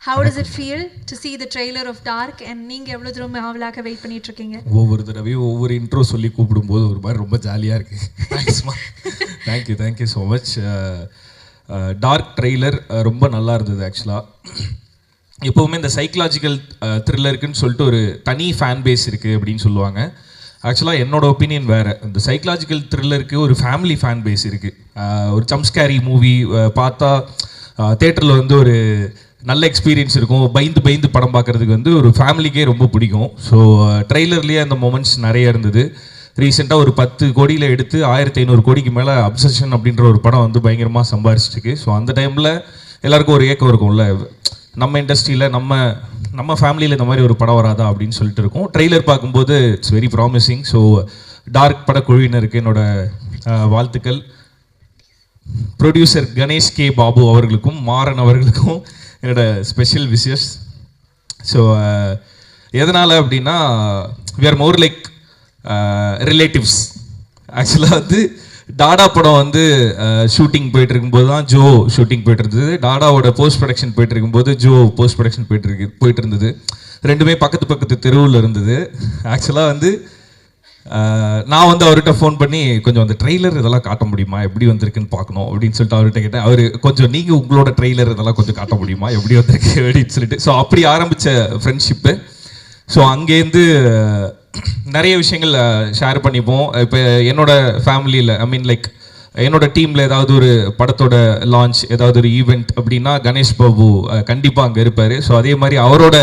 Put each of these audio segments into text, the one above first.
How does it feel to see the trailer of Dark and நீங்க எவ்வளவு தூரம் ஆவலாக வெயிட் பண்ணிட்டு இருக்கீங்க? ஒவ்வொரு தடவையும் ஒவ்வொரு இன்ட்ரோ சொல்லி கூப்பிடும்போது ஒரு மாதிரி ரொம்ப ஜாலியாக இருக்குது. Thank you so much. Dark trailer ரொம்ப நல்லா இருந்தது. ஆக்சுவலாக எப்போவுமே இந்த சைக்கலாஜிக்கல் த்ரில்லருக்குன்னு சொல்லிட்டு ஒரு தனி ஃபேன் பேஸ் இருக்குது அப்படின்னு சொல்லுவாங்க. ஆக்சுவலாக என்னோட ஒப்பீனியன் வேறு. இந்த சைக்கலாஜிக்கல் த்ரில்லருக்கு ஒரு ஃபேமிலி ஃபேன் பேஸ் இருக்குது. ஒரு ஜம்ப்ஸ்கேரி மூவி பார்த்தா தேட்டரில் வந்து ஒரு நல்ல எக்ஸ்பீரியன்ஸ் இருக்கும். பயந்து படம் பார்க்குறதுக்கு வந்து ஒரு ஃபேமிலிக்கே ரொம்ப பிடிக்கும். ஸோ ட்ரெய்லர்லேயே அந்த மொமெண்ட்ஸ் நிறைய இருந்தது. ரீசெண்டாக ஒரு 10 கோடியில் எடுத்து 1500 கோடிக்கு மேலே அப்சஷன் அப்படின்ற ஒரு படம் வந்து பயங்கரமாக சம்பாரிச்சிருக்கு. ஸோ அந்த டைமில் எல்லாருக்கும் ஒரு ஏக்கம் இருக்கும்ல, நம்ம இண்டஸ்ட்ரியில் நம்ம ஃபேமிலியில் இந்த மாதிரி ஒரு படம் வராதா அப்படின்னு சொல்லிட்டு இருக்கும். ட்ரெய்லர் பார்க்கும்போது it's very promising. So Dark படக்குழுவினருக்கு என்னோட வாழ்த்துக்கள். ப்ரொடியூசர் கணேஷ் கே பாபு அவர்களுக்கும் மாறன் அவர்களுக்கும் என்னோட ஸ்பெஷல் விஷஸ். ஸோ எதனால் அப்படின்னா we are more like relatives. ஆக்சுவலாக வந்து டாடா படம் வந்து ஷூட்டிங் போயிட்டு இருக்கும்போது தான் ஜோ ஷூட்டிங் போயிட்டு இருந்தது. டாடாவோட போஸ்ட் ப்ரொடக்ஷன் போயிட்டு இருக்கும்போது ஜோ போஸ்ட் ப்ரொடக்ஷன் போயிட்டு இருந்தது. ரெண்டுமே பக்கத்து தெருவில் இருந்தது. ஆக்சுவலாக வந்து நான் வந்து அவர்கிட்ட ஃபோன் பண்ணி கொஞ்சம் அந்த ட்ரெய்லர் இதெல்லாம் காட்ட முடியுமா, எப்படி வந்திருக்குன்னு பார்க்கணும் அப்படின்னு சொல்லிட்டு அவர்கிட்ட கேட்டேன். அவர் கொஞ்சம் நீங்கள் உங்களோட ட்ரெய்லர் இதெல்லாம் கொஞ்சம் காட்ட முடியுமா, எப்படி வந்திருக்கு அப்படின்னு சொல்லிட்டு. ஸோ அப்படி ஆரம்பித்த ஃப்ரெண்ட்ஷிப்பு. ஸோ அங்கேருந்து நிறைய விஷயங்கள் ஷேர் பண்ணிப்போம். இப்போ என்னோட ஃபேமிலியில் லைக் என்னோட டீமில் ஏதாவது ஒரு படத்தோட லான்ச், ஏதாவது ஒரு ஈவெண்ட் அப்படின்னா கணேஷ் பாபு கண்டிப்பாக அங்கே இருப்பார். ஸோ அதே மாதிரி அவரோட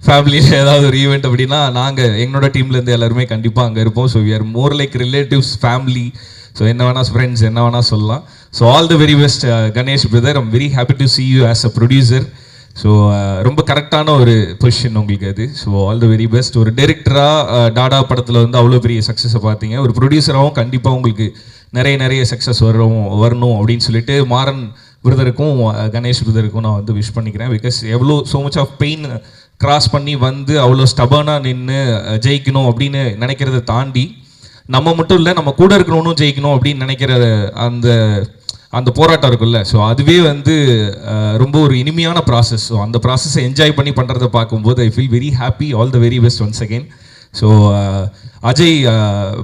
ஃபேமிலியில் ஏதாவது ஒரு ஈவெண்ட் அப்படின்னா நாங்கள் எங்களோட டீம்லேருந்து எல்லாருமே கண்டிப்பாக அங்கே இருப்போம். So we are more like relatives, family. So என்ன வேணால் ஃப்ரெண்ட்ஸ் என்ன வேணால் சொல்லலாம். So all the very best Ganesh brother. I'm very happy to see you as a producer. So ரொம்ப கரெக்டான ஒரு பொசிஷன் உங்களுக்கு அது. So all the very best. ஒரு டைரக்டராக டாடா படத்தில் வந்து அவ்வளோ பெரிய சக்ஸஸை பார்த்தீங்க. ஒரு ப்ரொடியூசராகவும் கண்டிப்பாக உங்களுக்கு நிறைய சக்ஸஸ் வரணும் அப்படின்னு சொல்லிட்டு மாறன் பிரதருக்கும் கணேஷ் பிரதருக்கும் நான் வந்து விஷ் பண்ணிக்கிறேன். பிகாஸ் எவ்வளோ so much of pain cross பண்ணி வந்து அவ்வளோ ஸ்டபர்னாக நின்று ஜெயிக்கணும் அப்படின்னு நினைக்கிறத தாண்டி நம்ம மட்டும் இல்லை நம்ம கூட இருக்கிறவனும் ஜெயிக்கணும் அப்படின்னு நினைக்கிற அந்த போராட்டம் இருக்குல்ல. ஸோ அதுவே வந்து ரொம்ப ஒரு இனிமையான ப்ராசஸ். ஸோ அந்த ப்ராசஸை என்ஜாய் பண்ணி பண்ணுறதை பார்க்கும்போது ஐ feel very happy. All the very best once again. So Ajay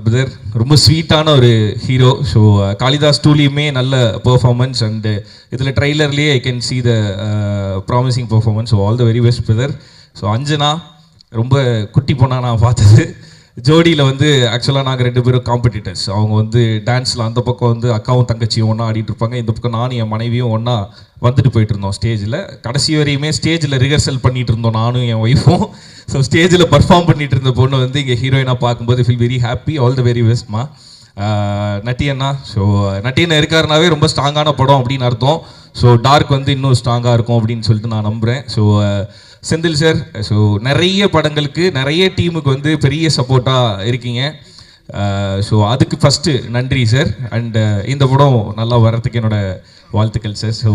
brother ரொம்ப ஸ்வீட்டான ஒரு ஹீரோ. ஸோ காளிதாஸ் டூலையுமே நல்ல பெர்ஃபார்மன்ஸ் அண்டு இதில் ட்ரெய்லர்லேயே I can see the promising performance. So all the very best brother. So Anjana ரொம்ப குட்டி பொண்ணா நான் பார்த்தது. ஜோடியில் வந்து ஆக்சுவலாக நாங்கள் 2 பேரும் காம்படிட்டர்ஸ். அவங்க வந்து டான்ஸில் அந்த பக்கம் வந்து அக்காவும் தங்கச்சியும் ஒன்றா ஆடிட்டு இருப்பாங்க, இந்த பக்கம் நானும் என் மனைவியும் ஒன்றா வந்துட்டு போயிட்டு இருந்தோம் ஸ்டேஜில். கடைசி வரையுமே ஸ்டேஜில் ரிஹர்சல் பண்ணிட்டு இருந்தோம் நானும் என் ஒய்ஃபும். ஸோ ஸ்டேஜில் பர்ஃபார்ம் பண்ணிட்டு இருந்த பொண்ணு வந்து இங்கே ஹீரோயினாக பார்க்கும்போது feel very happy. All the very பெஸ்ட்மா. நட்டியண்ணா. ஸோ நட்டியண்ணா இருக்காருனாவே ரொம்ப ஸ்ட்ராங்கான படம் அப்படின்னு அர்த்தம். ஸோ டார்க் வந்து இன்னும் ஸ்ட்ராங்காக இருக்கும் அப்படின்னு சொல்லிட்டு நான் நம்புகிறேன். ஸோ செந்தில் சார், ஸோ நிறைய படங்களுக்கு நிறைய டீமுக்கு வந்து பெரிய சப்போர்ட்டாக இருக்கீங்க. ஸோ அதுக்கு ஃபஸ்ட்டு நன்றி சார். அண்டு இந்த படம் நல்லா வர்றதுக்கு என்னோட வாழ்த்துக்கள் சார். ஸோ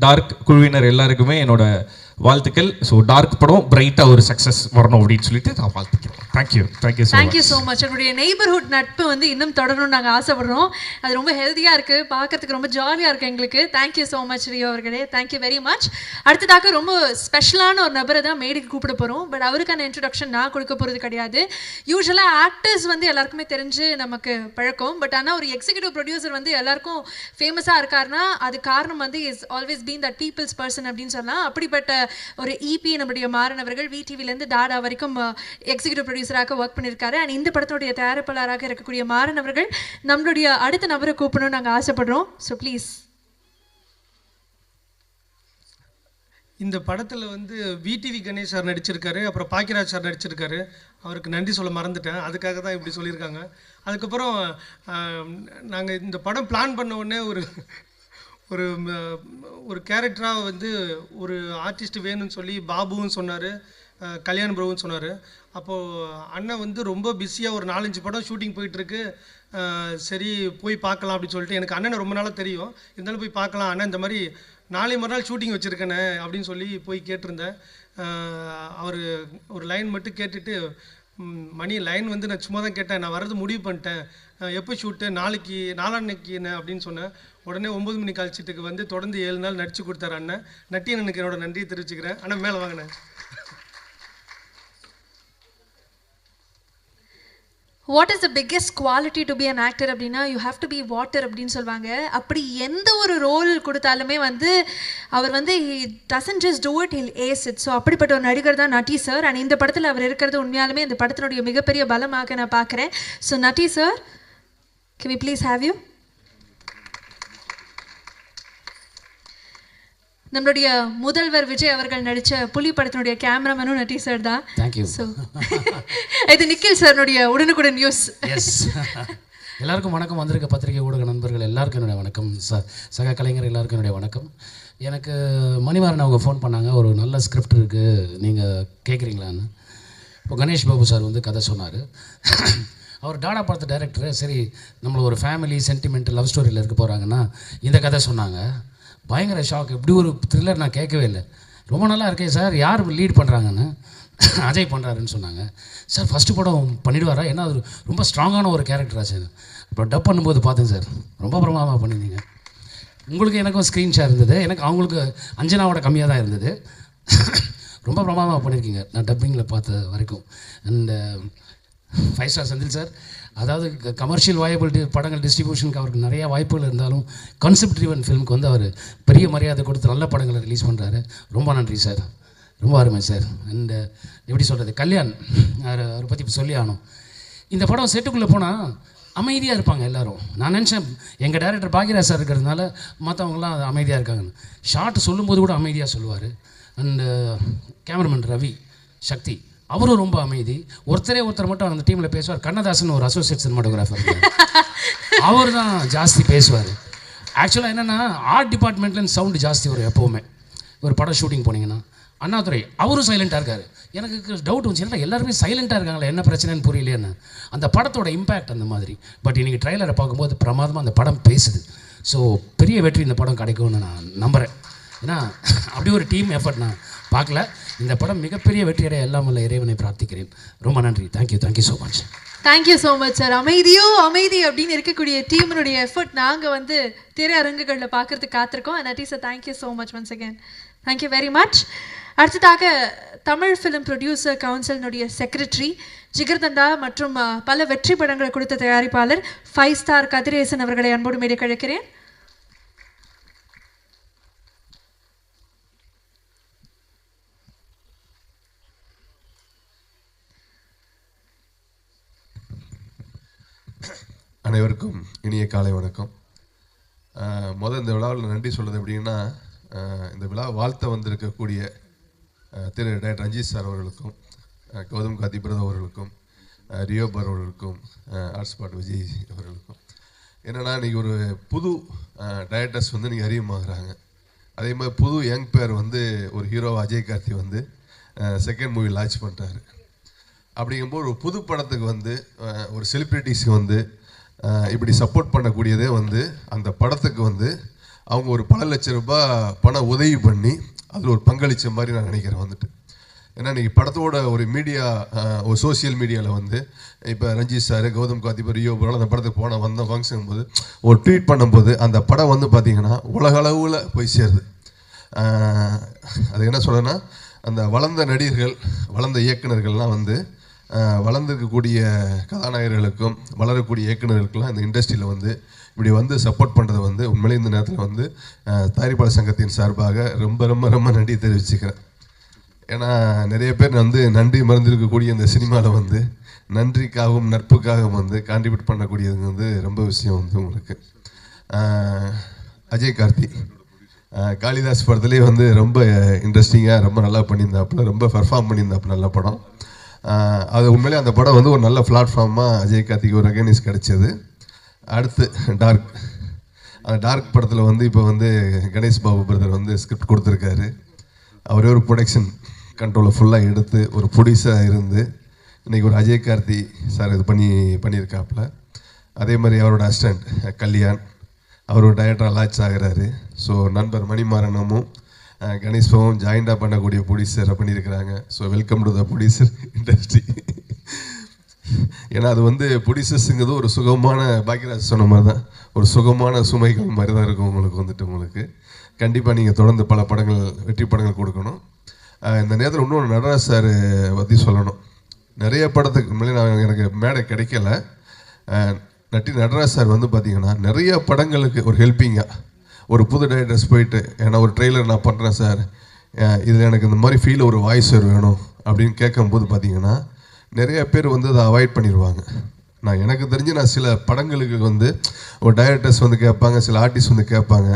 டார்க் குழுவினர் எல்லாருக்குமே என்னோட வாழ்த்துக்கள். ஸோ டார்க் படம் பிரைட்டாக ஒரு சக்ஸஸ் வரணும் அப்படின்னு சொல்லிட்டு நான் வாழ்த்துக்கிறேன். Thank you so much. உங்களுடைய நெய்பர்ஹுட் நட்பு வந்து இன்னும் தொடரணும்னு நாங்கள் ஆசைப்படுறோம். அது ரொம்ப ஹெல்த்தியாக இருக்குது, பார்க்கறதுக்கு ரொம்ப ஜாலியாக இருக்குது எங்களுக்கு. தேங்க்யூ ஸோ மச் ரியோ அவர்களே. Thank you very much. அடுத்ததாக ரொம்ப ஸ்பெஷலான ஒரு நபரை தான் மேடைக்கு கூப்பிட போகிறோம். பட் அவருக்கான இன்ட்ரடக்ஷன் நான் கொடுக்க போகிறது கிடையாது. யூஸ்வலாக ஆக்டர்ஸ் வந்து எல்லாருக்குமே தெரிஞ்சு நமக்கு பழக்கம். பட் ஆனால் ஒரு எக்ஸிக்யூட்டிவ் ப்ரொடியூசர் வந்து எல்லாருக்கும் ஃபேமஸாக இருக்காருன்னா அது காரணம் வந்து is always been that people's person அப்படின்னு சொல்லலாம். அப்படிப்பட்ட ஒரு இபி நம்முடைய மாறன் அவர்கள் விடிவிலேருந்து டாடா வரைக்கும் எக்ஸிக்யூட்டிவ் ப்ரொடியூசராக ஒர்க் பண்ணியிருக்காரு. அண்ட் இந்த படத்துடைய தயாரிப்பாளராக இருக்கக்கூடிய மாறன் அவர்கள் நம்மளுடைய அடுத்த நபரை கூப்பிடணும்னு நாங்கள் ஆசைப்படுறோம். So please. இந்த படத்தில் வந்து விடிவி கணேஷ் சார் நடிச்சிருக்காரு, அப்புறம் பாக்கியராஜ் சார் நடிச்சிருக்காரு. அவருக்கு நன்றி சொல்ல மறந்துட்டேன், அதுக்காக தான் இப்படி சொல்லியிருக்காங்க. அதுக்கப்புறம் நாங்கள் இந்த படம் பிளான் பண்ண உடனே ஒரு கேரக்டராக வந்து ஒரு ஆர்டிஸ்ட் வேணும்னு சொல்லி பாபுவும் சொன்னார், கல்யாண் ப்ரோவும் சொன்னார். அப்போது அண்ணன் வந்து ரொம்ப பிஸியாக ஒரு 4-5 படம் ஷூட்டிங் போயிட்டுருக்கு. சரி போய் பார்க்கலாம் அப்படின்னு சொல்லிட்டு, எனக்கு அண்ணனை ரொம்ப நாளாக தெரியும், இருந்தாலும் போய் பார்க்கலாம் அண்ணன், இந்த மாதிரி நாளை மறுநாள் ஷூட்டிங் வச்சுருக்கேனே அப்படின்னு சொல்லி போய் கேட்டிருந்தேன். அவர் ஒரு லைன் மட்டும் கேட்டுட்டு, மணி லைன் வந்து நான் சும்மா தான் கேட்டேன், நான் வர்றது முடிவு பண்ணிட்டேன், எப்போ ஷூட்டு நாளைக்கு நாளான்னைக்கு என்ன அப்படின்னு சொன்னேன். உடனே 9 மணி கால்ஷீட்டுக்கு வந்து தொடர்ந்து 7 நாள் நடிச்சு கொடுத்தாரு அண்ணன். நட்டியண்ணனுக்கு என்னோட நன்றியை தெரிவிச்சுக்கிறேன். ஆனால் மேலே வாங்கினேன். What is the biggest quality to be an actor அப்படின்னா you have to be water அப்படின்னு சொல்லுவாங்க. அப்படி எந்த ஒரு ரோல் கொடுத்தாலுமே வந்து அவர் வந்து he doesn't just do it, he'll ace it. So அப்படிப்பட்ட ஒரு நடிகர் தான் நட்டி சார். அண்ட் இந்த படத்தில் அவர் இருக்கிறது உண்மையாலுமே இந்த படத்தினுடைய மிகப்பெரிய பலமாக நான் பார்க்குறேன். So Natty sir, can we please have you? நம்மளுடைய முதல்வர் விஜய் அவர்கள் நடித்த புலி படத்தினுடைய கேமராமேனும் நட்டி சார் தான். தேங்க்யூ. ஸோ இது நிக்கில் சார்னுடைய உடனுக்குடன் நியூஸ். எஸ், எல்லாருக்கும் வணக்கம். வந்திருக்க பத்திரிகை ஊடக நண்பர்கள் எல்லாருக்கும் என்னுடைய வணக்கம். சக கலைஞர் எல்லாருக்கும் என்னுடைய வணக்கம். எனக்கு மணிவாரன் அவங்க ஃபோன் பண்ணாங்க, ஒரு நல்ல ஸ்கிரிப்ட் இருக்குது நீங்கள் கேட்குறீங்களான்னு. இப்போ கணேஷ் பாபு சார் வந்து கதை சொன்னார். அவர் டாடா படத்து டைரக்டரு. சரி, நம்மளை ஒரு ஃபேமிலி சென்டிமெண்ட் லவ் ஸ்டோரியில் இருக்க போகிறாங்கன்னா இந்த கதை சொன்னாங்க. பயங்கர ஷாக். இப்படி ஒரு த்ரில்லர் நான் கேட்கவே இல்லை. ரொம்ப நல்லா இருக்கே சார், யார் லீட் பண்ணுறாங்கன்னு. அஜய் பண்ணுறாருன்னு சொன்னாங்க. சார் ஃபஸ்ட்டு படம் பண்ணிடுவாரா? ஏன்னா அது ரொம்ப ஸ்ட்ராங்கான ஒரு கேரக்டரா சார். அப்புறம் டப் பண்ணும்போது பார்த்தேன் சார், ரொம்ப பிரமாதமாக பண்ணியிருந்தீங்க. உங்களுக்கு எனக்கும் ஸ்க்ரீன் ஷேர் இருந்தது, எனக்கு அவங்களுக்கு அஞ்சனாவோட கம்மியாக தான் இருந்தது. ரொம்ப பிரமாதமாக பண்ணியிருக்கீங்க நான் டப்பிங்கில் பார்த்த வரைக்கும். அண்ட் 5 ஸ்டார் செந்தில் சார், அதாவது கமர்ஷியல் வாயபிலிட்டி படங்கள் டிஸ்ட்ரிபியூஷனுக்கு அவருக்கு நிறைய வாய்ப்புகள் இருந்தாலும் கான்செப்ட் ட்ரிவன் ஃபிலிமுக்கு வந்து அவர் பெரிய மரியாதை கொடுத்து நல்ல படங்களை ரிலீஸ் பண்ணுறாரு. ரொம்ப நன்றி சார், ரொம்ப அருமை சார். அண்ட் எப்படி சொல்கிறது, கல்யாண் அவரை பற்றி இப்போ சொல்லி ஆகணும். இந்த படம் செட்டுக்குள்ளே போனால் அமைதியாக இருப்பாங்க எல்லோரும். நான் நினச்சேன் எங்கள் டைரக்டர் பாக்யராஜ் சார் இருக்கிறதுனால மற்றவங்களாம் அமைதியாக இருக்காங்கன்னு. ஷார்ட் சொல்லும்போது கூட அமைதியாக சொல்லுவார். அண்டு கேமராமேன் ரவி சக்தி, அவரும் ரொம்ப அமைதி. ஒருத்தர் மட்டும் அந்த டீமில் பேசுவார். கண்ணதாசன் ஒரு அசோசியேட் சினிமாட்டோகிராஃபர், அவர் தான் ஜாஸ்தி பேசுவார். ஆக்சுவலாக என்னென்னா ஆர்ட் டிபார்ட்மெண்ட்லேருந்து சவுண்டு ஜாஸ்தி வரும் எப்போவுமே. ஒரு படம் ஷூட்டிங் போனீங்கன்னா அண்ணாதுரை அவரும் சைலண்ட்டாக இருக்கார். எனக்கு டவுட் வந்துச்சு, ஏன்னா எல்லாருமே சைலண்ட்டாக இருக்காங்களே, என்ன பிரச்சனைன்னு புரியலையேன்னு. அந்த படத்தோட இம்பேக்ட் அந்த மாதிரி. பட் இன்றைக்கி ட்ரைலரை பார்க்கும்போது பிரமாதமாக அந்த படம் பேசுது. ஸோ பெரிய வெற்றி இந்த படம் கிடைக்கும்னு நான் நம்புகிறேன். ஏன்னா அப்படி ஒரு டீம் எஃபர்ட் நான் பார்க்கல. இந்த படம் மிகப்பெரிய வெற்றியடைய எல்லாம் வல்ல இறைவனை பிரார்த்திக்கிறேன். ரொம்ப நன்றி. Thank you so much. Thank you so much sir. அமைதி அப்படின்னு இருக்கக்கூடிய டீமினுடைய எஃபர்ட் நாங்கள் வந்து திரையரங்குகளில் பார்க்கறதுக்கு காத்திருக்கோம். And Natty sir, thank you so much once again. Thank you very much. அடுத்ததாக தமிழ் ஃபிலிம் ப்ரொடியூசர் கவுன்சிலினுடைய செக்ரட்டரி, ஜிகர்தண்டா மற்றும் பல வெற்றி படங்களை கொடுத்த தயாரிப்பாளர் 5 ஸ்டார் கதிரேசன் அவர்களை அன்போடு மேடை கழிக்கிறேன். அனைவருக்கும் இனிய காலை வணக்கம். இந்த விழாவில் நன்றி சொல்கிறது எப்படின்னா, இந்த விழா வாழ்த்த வந்திருக்கக்கூடிய திரு டைரக்டர் ரஞ்சித் சார் அவர்களுக்கும், கௌதம் கார்த்தி பிரதர் அவர்களுக்கும், ரியோ பர் அவர்களுக்கும், ஆர்ட்ஸ்பாட் விஜய் அவர்களுக்கும். என்னென்னா, இன்றைக்கி ஒரு புது டைரக்டர்ஸ் வந்து நீங்கள் அறிமுகமாகறாங்க. அதே மாதிரி புது யங் பேர் வந்து ஒரு ஹீரோ அஜய் கார்த்தி வந்து செகண்ட் மூவி லான்ச் பண்ணுறாரு. அப்படிங்கும்போது ஒரு புது படத்துக்கு வந்து ஒரு செலிப்ரிட்டிஸ்க்கு வந்து இப்படி சப்போர்ட் பண்ணக்கூடியதே வந்து அந்த படத்துக்கு வந்து அவங்க ஒரு பல லட்சம் ரூபாய் பண உதவி பண்ணி அதில் ஒரு பங்களித்த மாதிரி நான் நினைக்கிறேன் வந்துட்டு. ஏன்னா இன்றைக்கி படத்தோட ஒரு மீடியா, ஒரு சோசியல் மீடியாவில் வந்து இப்போ ரஞ்சித் சார், கௌதம் கார்த்தி, ரியோ பரோட அந்த படத்துக்கு வந்த ஃபங்க்ஷன் போது ஒரு ட்வீட் பண்ணும்போது அந்த படம் வந்து பார்த்திங்கன்னா உலகளவில் போய் சேருது. அது என்ன சொல்கிறேன்னா, அந்த வளர்ந்த நடிகர்கள், வளர்ந்த இயக்குநர்கள்லாம் வந்து வளர்ந்துருக்கக்கூடிய கதாநாயகர்களுக்கும் வளரக்கூடிய இயக்குநர்களுக்கெல்லாம் இந்த இண்டஸ்ட்ரியில் வந்து இப்படி வந்து சப்போர்ட் பண்ணுறது வந்து உண்மையிலே இந்த நேரத்தில் வந்து தயாரிப்பாளர் சங்கத்தின் சார்பாக ரொம்ப ரொம்ப ரொம்ப நன்றி தெரிவிச்சுக்கிறேன். ஏன்னா நிறைய பேர் வந்து நன்றி மறந்துருக்கக்கூடிய இந்த சினிமாவில் வந்து நன்றிக்காகவும் நட்புக்காகவும் வந்து கான்ட்ரிபியூட் பண்ணக்கூடியது வந்து ரொம்ப விஷயம் வந்து உங்களுக்கு. அஜய் கார்த்தி காளிதாஸ் படத்துலேயே வந்து ரொம்ப இன்ட்ரெஸ்டிங்காக ரொம்ப நல்லா பண்ணியிருந்தாப்புல, ரொம்ப பெர்ஃபார்ம் பண்ணியிருந்தாப்புல, நல்ல படம். அது உண்மையிலே அந்த படம் வந்து ஒரு நல்ல பிளாட்ஃபார்மாக அஜய் கார்த்திக்கு ஒரு ரெகனைஸ் கிடைச்சது. அடுத்து டார்க், அந்த டார்க் படத்தில் வந்து இப்போ வந்து கணேஷ் பாபு பிரதர் வந்து ஸ்கிரிப்ட் கொடுத்துருக்காரு. அவரே ஒரு ப்ரொடக்ஷன் கண்ட்ரோலை ஃபுல்லாக எடுத்து ஒரு ப்ரொடியூசராக இருந்து இன்றைக்கி ஒரு அஜய் கார்த்தி சார் இது பண்ணியிருக்காப்புல. அதே மாதிரி அவரோட அசிஸ்டண்ட் கல்யாண், அவர் ஒரு டைரக்டராக லான்ச் ஆகிறாரு. ஸோ நண்பர் மணிமாறனமும் கணேஷ் பாபும் ஜாயிண்டாக பண்ணக்கூடிய ப்ரொடியூசரை பண்ணியிருக்கிறாங்க. So welcome to the producer industry. ஏன்னா அது வந்து ப்ரொடியூசர்ஸுங்கிறது ஒரு சுகமான பாக்கியராஜ் சொன்ன மாதிரி தான், ஒரு சுகமான சுமைகள் மாதிரி தான் இருக்கும் உங்களுக்கு வந்துட்டு. உங்களுக்கு கண்டிப்பாக நீங்கள் தொடர்ந்து பல படங்கள், வெற்றி படங்கள் கொடுக்கணும். இந்த நேரத்தில் இன்னொன்று நடராஜ் சார் பற்றி சொல்லணும். நிறைய படத்துக்கு முன்னாடி எனக்கு மேடை கிடைக்கல. நடராஜ் சார் வந்து பார்த்திங்கன்னா நிறைய படங்களுக்கு ஒரு ஹெல்ப்பிங்காக ஒரு புது டைரக்டர்ஸ் போயிட்டு, ஏன்னா ஒரு ட்ரெய்லர் நான் பண்ணுறேன் சார், இதில் எனக்கு இந்த மாதிரி ஃபீல் ஒரு வாய்ஸர் வேணும் அப்படின்னு கேட்கும்போது பார்த்திங்கன்னா நிறைய பேர் வந்து அதை அவாய்ட் பண்ணிடுவாங்க. நான் எனக்கு தெரிஞ்சு நான் சில படங்களுக்கு வந்து ஒரு டைரக்டர்ஸ் வந்து கேட்பாங்க, சில ஆர்டிஸ்ட் வந்து கேட்பாங்க,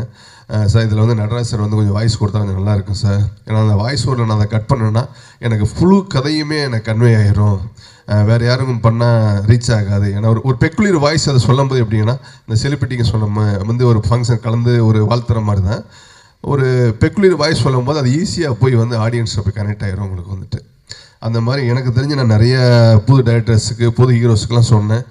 சார் இதில் வந்து நடராஜ் சார் வந்து கொஞ்சம் வாய்ஸ் கொடுத்தா கொஞ்சம் நல்லாயிருக்கும் சார், ஏன்னா அந்த வாய்ஸ் ஓரில் நான் அதை கட் பண்ணேன்னா எனக்கு ஃபுல் கதையுமே எனக்கு கன்வே ஆகிரும், வேறு யாரும் பண்ணால் ரீச் ஆகாது. ஏன்னா ஒரு பெக்குலர் வாய்ஸ் அதை சொல்லும்போது எப்படின்னா, இந்த செலிபிரிட்டிங்க சொன்ன வந்து ஒரு ஃபங்க்ஷன் கலந்து ஒரு வாழ்த்துற மாதிரி தான், ஒரு பெக்குலர் வாய்ஸ் சொல்லும்போது அது ஈஸியாக போய் வந்து ஆடியன்ஸில் போய் கனெக்ட் ஆகிரும் உங்களுக்கு வந்துட்டு. அந்த மாதிரி எனக்கு தெரிஞ்சு நான் நிறைய புது டைரக்டர்ஸுக்கு, புது ஹீரோஸுக்கெலாம் சொன்னேன்.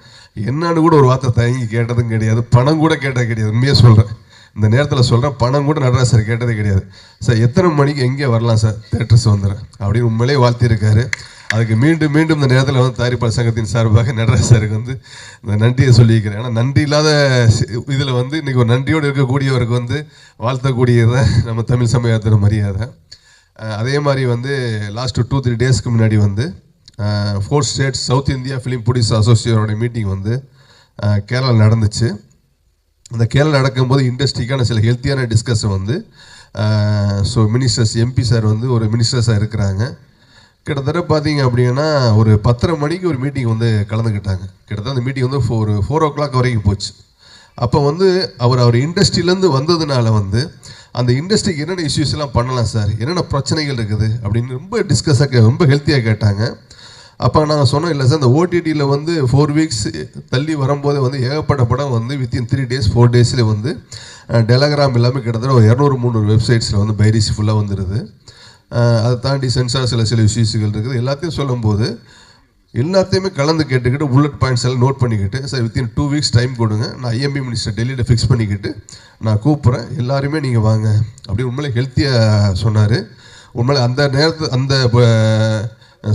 என்னன்னு கூட ஒரு வார்த்தை தயங்கி கேட்டதும் கிடையாது, பணம் கூட கேட்டது கிடையாது. உண்மையாக சொல்கிறேன், இந்த நேரத்தில் சொல்கிறேன், பணம் கூட நடராஜ் சார் கேட்டதே கிடையாது. சார் எத்தனை மணிக்கு எங்கே வரலாம் சார், தேட்டர்ஸ் வந்துடுறேன் அப்படின்னு உண்மையிலே வாழ்த்தியிருக்காரு. அதுக்கு மீண்டும் மீண்டும் இந்த நேரத்தில் வந்து தயாரிப்பாளர் சங்கத்தின் சார்பாக நடராஜ் சாருக்கு வந்து இந்த நன்றியை சொல்லியிருக்கிறேன். ஏன்னா நன்றி இல்லாத இதில் வந்து இன்றைக்கி ஒரு நன்றியோடு இருக்கக்கூடியவருக்கு வந்து வாழ்த்தக்கூடியதை நம்ம தமிழ் சமூகத்தின மரியாதை. அதே மாதிரி வந்து லாஸ்ட்டு 2-3 டேஸ்க்கு முன்னாடி வந்து 4 states South India film producer அசோசியேஷனோட மீட்டிங் வந்து கேரளா நடந்துச்சு. அந்த கேரளா நடக்கும்போது இண்டஸ்ட்ரிக்கான சில ஹெல்த்தியான டிஸ்கஷன் வந்து ஸோ மினிஸ்டர்ஸ், எம்பி சார் வந்து ஒரு மினிஸ்டர்ஸாக இருக்கிறாங்க. கிட்டத்தட்ட பார்த்தீங்க அப்படின்னா ஒரு 10:30 மணிக்கு ஒரு மீட்டிங் வந்து கலந்துக்கிட்டாங்க. கிட்டத்தட்ட அந்த மீட்டிங் வந்து ஒரு 4 o'clock வரைக்கும் போச்சு. அப்போ வந்து அவர் இண்டஸ்ட்ரியிலேருந்து வந்ததுனால வந்து அந்த இண்டஸ்ட்ரிக்கு என்னென்ன இஷ்யூஸ்லாம் பண்ணலாம் சார், என்னென்ன பிரச்சனைகள் இருக்குது அப்படின்னு ரொம்ப டிஸ்கஸாக ரொம்ப ஹெல்த்தியாக கேட்டாங்க. அப்போ நாங்கள் சொன்னோம், இல்லை சார் இந்த ஓடிடியில் வந்து 4 weeks தள்ளி வரும்போது வந்து ஏகப்பட்ட படம் வந்து வித்தின் 3 days 4 daysல வந்து டெலகிராம் எல்லாமே கிட்டத்தட்ட ஒரு 200-300 வெப்சைட்ஸில் வந்து பைரிசி ஃபுல்லாக வந்துடுது. அதை தாண்டி சென்சார் சில இஷ்யூஸுகள் இருக்குது. எல்லாத்தையும் சொல்லும்போது எல்லாத்தையுமே கலந்து கேட்டுக்கிட்டு புல்லட் பாயிண்ட்ஸ் எல்லாம் நோட் பண்ணிக்கிட்டு, சார் வித்தின் 2 weeks டைம் கொடுங்க, நான் ஐஎம்பி மினிஸ்டர் டெல்லியில் ஃபிக்ஸ் பண்ணிக்கிட்டு நான் கூப்பிட்றேன், எல்லாருமே நீங்கள் வாங்க அப்படின்னு உண்மையிலே ஹெல்த்தியாக சொன்னார். உண்மையிலே அந்த நேரத்தில் அந்த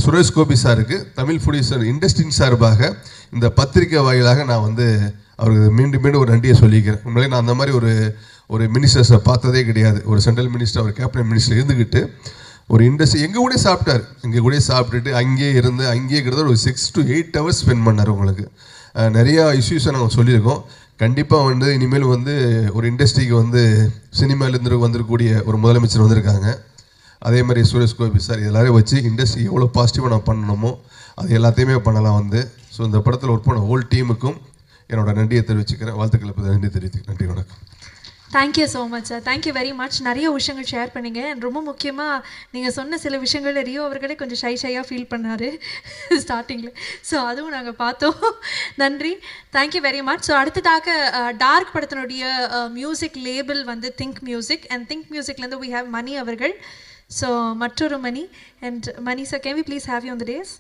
சுரேஷ் கோபி சாருக்கு தமிழ் ப்ரொடியூசர் இண்டஸ்ட்ரியின் சார்பாக இந்த பத்திரிக்கை வாயிலாக நான் வந்து அவருக்கு மீண்டும் மீண்டும் ஒரு நன்றியை சொல்லிக்கிறேன். உண்மையிலே நான் அந்த மாதிரி ஒரு மினிஸ்டர்ஸை பார்த்ததே கிடையாது. ஒரு சென்ட்ரல் மினிஸ்டர், ஒரு கேபினட் மினிஸ்டர் இருந்துக்கிட்டு ஒரு இண்டஸ்ட்ரி எங்கள் கூட சாப்பிட்டார், எங்கள் கூட சாப்பிட்டுட்டு அங்கேயே இருந்து அங்கேயே கிட்டத்தட்ட ஒரு 6 to 8 hours ஸ்பெண்ட் பண்ணார். உங்களுக்கு நிறையா இஷ்யூஸை நாங்கள் சொல்லியிருக்கோம். கண்டிப்பாக வந்து இனிமேல் வந்து ஒரு இண்டஸ்ட்ரிக்கு வந்து சினிமாலேருந்து வந்திருக்கக்கூடிய ஒரு முதலமைச்சர் வந்திருக்காங்க. அதே மாதிரி சுரேஷ் கோபி சார், எல்லாரையும் வச்சு இண்டஸ்ட்ரி எவ்வளோ பாசிட்டிவாக நான் பண்ணணுமோ அது எல்லாத்தையுமே பண்ணலாம் வந்து. ஸோ இந்த படத்தில் ஒர்க் பண்ண ஹோல் டீமுக்கும் என்னோட நன்றியை தெரிவிச்சுக்கிறேன், வாழ்த்துக்களை நன்றி தெரிவித்துக்கிறேன். நன்றி, வணக்கம். Thank you so much sir, thank you very much. நிறைய விஷயங்கள் ஷேர் பண்ணிங்க. ரொம்ப முக்கியமாக நீங்கள் சொன்ன சில விஷயங்கள் ரியோ அவர்களே கொஞ்சம் ஷையாக ஃபீல் பண்ணார் ஸ்டார்டிங்கில். ஸோ அதுவும் நாங்கள் பார்த்தோம். நன்றி, தேங்க்யூ வெரி மச். ஸோ அடுத்ததாக டார்க் படத்தினுடைய மியூசிக் லேபிள் வந்து திங்க் மியூசிக், அண்ட் திங்க் மியூசிக்லேருந்து வி ஹேவ் மணி அவர்கள். ஸோ மற்றொரு Mani, and Mani sir, can we please have you on the dais?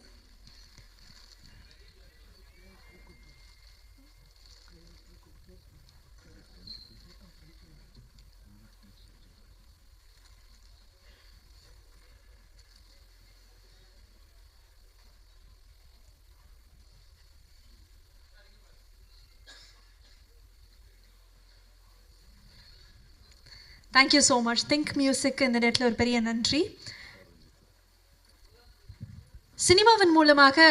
Thank you so much. Think Music இந்த நேரத்தில் ஒரு பெரிய நன்றி. சினிமாவின் மூலமாக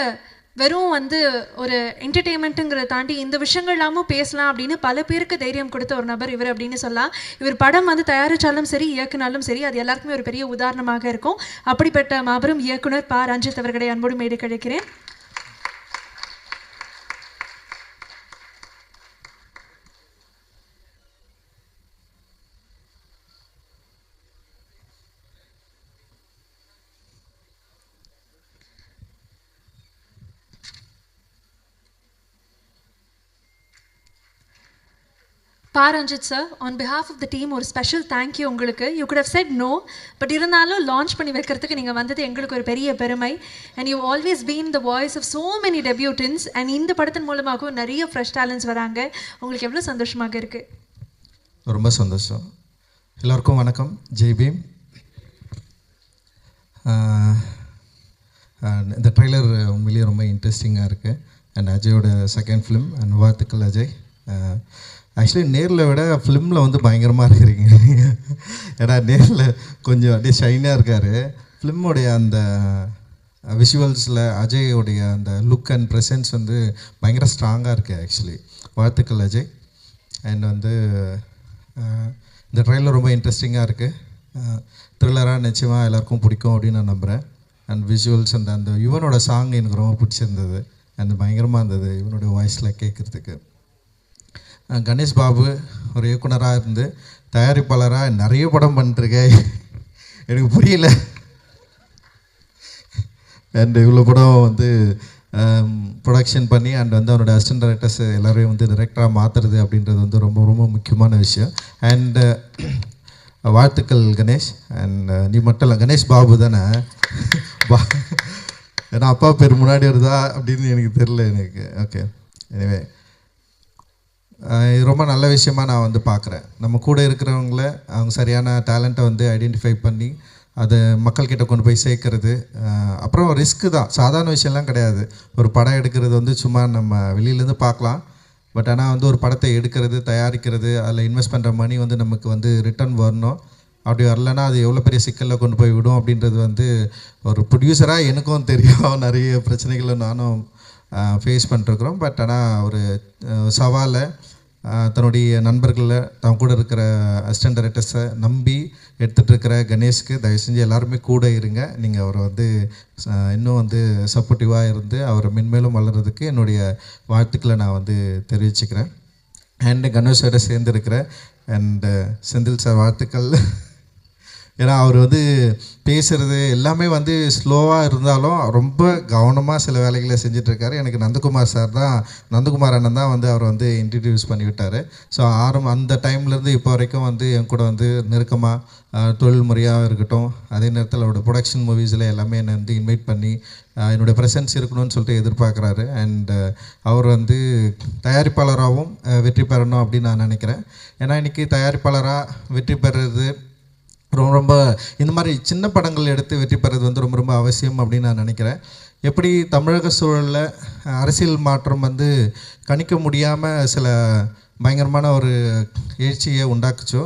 வெறும் வந்து ஒரு என்டர்டெயின்மெண்ட்டுங்கிறத தாண்டி இந்த விஷயங்கள்லாமும் பேசலாம் அப்படின்னு பல பேருக்கு தைரியம் கொடுத்த ஒரு நபர் இவர் அப்படின்னு சொல்லலாம். இவர் படம் வந்து தயாரித்தாலும் சரி, இயக்குனாலும் சரி, அது எல்லாருக்குமே ஒரு பெரிய உதாரணமாக இருக்கும். அப்படிப்பட்ட மாபெரும் இயக்குனர் ப. ரஞ்சித் அவர்களை அன்போடு மேடை கிடைக்கிறேன். Ranjit sir, on behalf of the team ஒரு ஸ்பெஷல் தேங்க்யூ உங்களுக்கு. You could have said no, but இருந்தாலும் லான்ச் பண்ணி வைக்கிறதுக்கு நீங்கள் வந்தது எங்களுக்கு ஒரு பெரிய பெருமை. And you always been the voice of so many debutants. And இந்த படத்தின் மூலமாகவும் நிறைய ஃப்ரெஷ் டேலண்ட்ஸ் வராங்க. உங்களுக்கு எவ்வளோ சந்தோஷமாக இருக்குது? ரொம்ப சந்தோஷம். எல்லோருக்கும் வணக்கம், ஜெய் பீம். இந்த ட்ரெய்லர் உண்மையிலேயே ரொம்ப இன்ட்ரெஸ்டிங்காக இருக்குது. அண்ட் அஜயோட செகண்ட் ஃபிலிம் அண்ட் வாழ்த்துக்கள் அஜய். ஆக்சுவலி நேரில் விட ஃபிலிமில் வந்து பயங்கரமாக இருக்கிறீங்க. ஏன்னா நேரில் கொஞ்சம் அப்படியே ஷைனாக இருக்கார். ஃபிலிமுடைய அந்த விஷுவல்ஸில் அஜயோடைய அந்த லுக் அண்ட் ப்ரெசன்ஸ் வந்து பயங்கர ஸ்ட்ராங்காக இருக்குது ஆக்சுவலி. வாழ்த்துக்கள் அஜய். அண்ட் வந்து இந்த ட்ரெய்லர் ரொம்ப இன்ட்ரெஸ்டிங்காக இருக்குது. த்ரில்லராக நிச்சயமாக எல்லாருக்கும் பிடிக்கும் அப்படின்னு நான் நம்புகிறேன். அண்ட் விஷுவல்ஸ் அண்ட் அந்த யுவனோட சாங் எனக்கு ரொம்ப பிடிச்சிருந்தது. அண்ட் பயங்கரமாக இருந்தது இவனுடைய வாய்ஸில் கேட்குறதுக்கு. கணேஷ் பாபு ஒரு இயக்குனராக இருந்து தயாரிப்பாளராக நிறைய படம் பண்ணிட்டுருக்கேன். எனக்கு புரியல. அண்ட் இவ்வளோ படம் வந்து ப்ரொடக்ஷன் பண்ணி அண்ட் வந்து அவனோட அசிஸ்டன்ட் டைரக்டர்ஸ் எல்லோரையும் வந்து டைரக்டராக மாற்றுறது அப்படின்றது வந்து ரொம்ப ரொம்ப முக்கியமான விஷயம். அண்ட் வாழ்த்துக்கள் கணேஷ். அண்ட் நீ மட்டும் இல்லை, கணேஷ் பாபு தானே? ஏன்னா அப்பா பேர் முன்னாடி வருதா அப்படின்னு எனக்கு தெரில எனக்கு. ஓகே, எனிவே இது ரொம்ப நல்ல விஷயமாக நான் வந்து பார்க்குறேன். நம்ம கூட இருக்கிறவங்கள அவங்க சரியான டேலண்ட்டை வந்து ஐடென்டிஃபை பண்ணி அதை மக்கள்கிட்ட கொண்டு போய் சேர்க்கறது. அப்புறம் ரிஸ்க்கு தான், சாதாரண விஷயம்லாம் கிடையாது. ஒரு படம் எடுக்கிறது வந்து சும்மா நம்ம வெளியிலேருந்து பார்க்கலாம். பட் ஆனால் வந்து ஒரு படத்தை எடுக்கிறது, தயாரிக்கிறது, அதில் இன்வெஸ்ட் பண்ணுற மணி வந்து நமக்கு வந்து ரிட்டர்ன் வரணும். அப்படி வரலன்னா அது எவ்வளோ பெரிய சிக்கலில் கொண்டு போய் விடும் அப்படின்றது வந்து ஒரு ப்ரொடியூசராக எனக்கும் தெரியும். நிறைய பிரச்சனைகளை நானும் ஃபேஸ் பண்ணிருக்கிறோம். பட் ஆனால் ஒரு சவாலை தன்னுடைய நண்பர்களை தான் கூட இருக்கிற அசிஸ்டன்ட் டைரக்டர்ஸை நம்பி எடுத்துகிட்டு இருக்கிற கணேஷ்க்கு தயவு செஞ்சு எல்லாருமே கூட இருங்க. நீங்கள் அவரை வந்து இன்னும் வந்து சப்போர்ட்டிவாக இருந்து அவரை மென்மேலும் வளர்கிறதுக்கு என்னுடைய வாழ்த்துக்களை நான் வந்து தெரிவிச்சுக்கிறேன். அண்டு கணேஷோட சேர்ந்து இருக்கிறேன். அண்டு செந்தில் சார் வாழ்த்துக்கள். ஏன்னா அவர் வந்து பேசுகிறது எல்லாமே வந்து ஸ்லோவாக இருந்தாலும் ரொம்ப கவனமாக சில வேலைகளை செஞ்சிட்ருக்காரு. எனக்கு நந்தகுமார் அண்ணன் தான் வந்து அவர் வந்து இன்ட்ரடியூஸ் பண்ணி விட்டார். ஸோ அந்த டைம்லேருந்து இப்போ வரைக்கும் வந்து என் கூட வந்து நெருக்கமாக தொழில் முறையாக இருக்கட்டும், அதே நேரத்தில் அவரோட ப்ரொடக்ஷன் மூவிஸில் எல்லாமே என்னை வந்து இன்வைட் பண்ணி என்னுடைய ப்ரெசன்ஸ் இருக்கணும்னு சொல்லிட்டு எதிர்பார்க்குறாரு. அண்டு அவர் வந்து தயாரிப்பாளராகவும் வெற்றி பெறணும் அப்படின்னு நான் நினைக்கிறேன். ஏன்னா இன்றைக்கி தயாரிப்பாளராக வெற்றி பெறுறது ரொம்ப இந்த மாதிரி சின்ன படங்கள் எடுத்து வெற்றி பெறது வந்து ரொம்ப ரொம்ப அவசியம் அப்படின்னு நான் நினைக்கிறேன். எப்படி தமிழக சூழலில் அரசியல் மாற்றம் வந்து கணிக்க முடியாமல் சில பயங்கரமான ஒரு எழுச்சியை உண்டாக்குச்சோ,